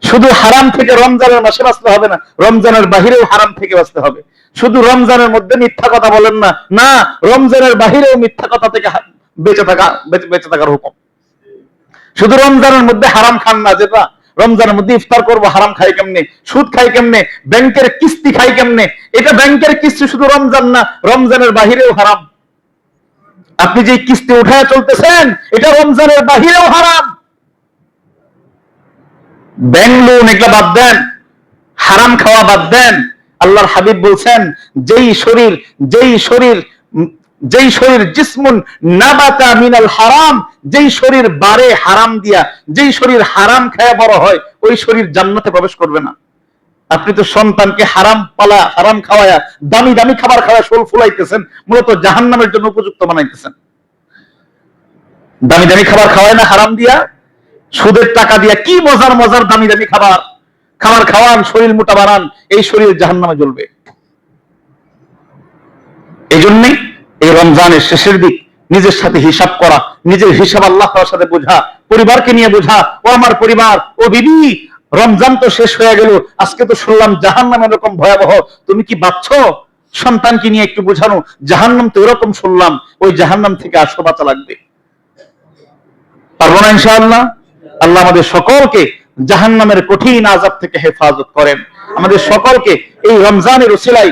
শুধু হারাম থেকে রমজানের মাসে বাঁচতে হবে না, রমজানের বাহিরেও হারাম থেকে বাঁচতে হবে। শুধু রমজানের মধ্যে মিথ্যা কথা বলেন না, না, রমজানের বাহিরেও মিথ্যা কথা থেকে বেঁচে থাকার হুকুম। শুধু রমজানের মধ্যে হারাম খান না, যেটা রমজানের মধ্যে ইফতার করবো, হারাম খাই কেমনে, সুদ খাই কেমনে, ব্যাংকের কিস্তি খাই কেমনে, এটা ব্যাংকের কিস্তি শুধু রমজান না, রমজানের বাহিরেও হারাম। আপনি যে কিস্তি উঠায় চলতেছেন, এটা রমজানের বাহিরেও হারাম। ব্যাংক লোন এগুলা বাদ দেন, হারাম খাওয়া বাদ দেন। আল্লাহর হাবিব বলছেন, যেই শরীর জিসমুন নাবাতা মিনাল হারাম, যেই শরীর বাড়ে হারাম দিয়া, যেই শরীর হারাম খায়া বড় হয়, ওই শরীর জান্নাতে প্রবেশ করবে না। আপনি তো সন্তানকে হারাম খাওয়ায়া, দামি দামি খাবার খাওয়া শোল ফুলাইতেছেন, মূলত জাহান্নামের জন্য উপযুক্ত বানাইতেছেন। দামি দামি খাবার খাওয়ায় না হারাম দিয়া, সুদের টাকা দিয়া কি মজার মজার দামি দামি খাবার খাওয়ান, শরীর মোটা বানান, এই শরীর জাহান্নামে জ্বলবে। এই জন্যই এই রমজানের শেষের দিক নিজের সাথে হিসাব করা, নিজের হিসাব আল্লাহ তাআলার সাথে বোঝা, পরিবারকে নিয়ে বোঝা। ও আমার পরিবার, ও বিবি, রমজান তো শেষ হয়ে গেল, আজকে তো শুনলাম জাহান্নাম এরকম ভয়াবহ, তুমি কি বাঁচছো? সন্তানকে নিয়ে একটু বোঝানো, জাহান্নাম তো এরকম শুনলাম, ওই জাহান্নাম থেকে আসো, বাঁচা লাগবে। পারবো না ইনশাআল্লাহ? আল্লাহ আমাদের সকলকে জাহান্নামের কঠিন আযাব থেকে হেফাজত করেন। আমাদের সকলকে এই রমজানের উসিলায়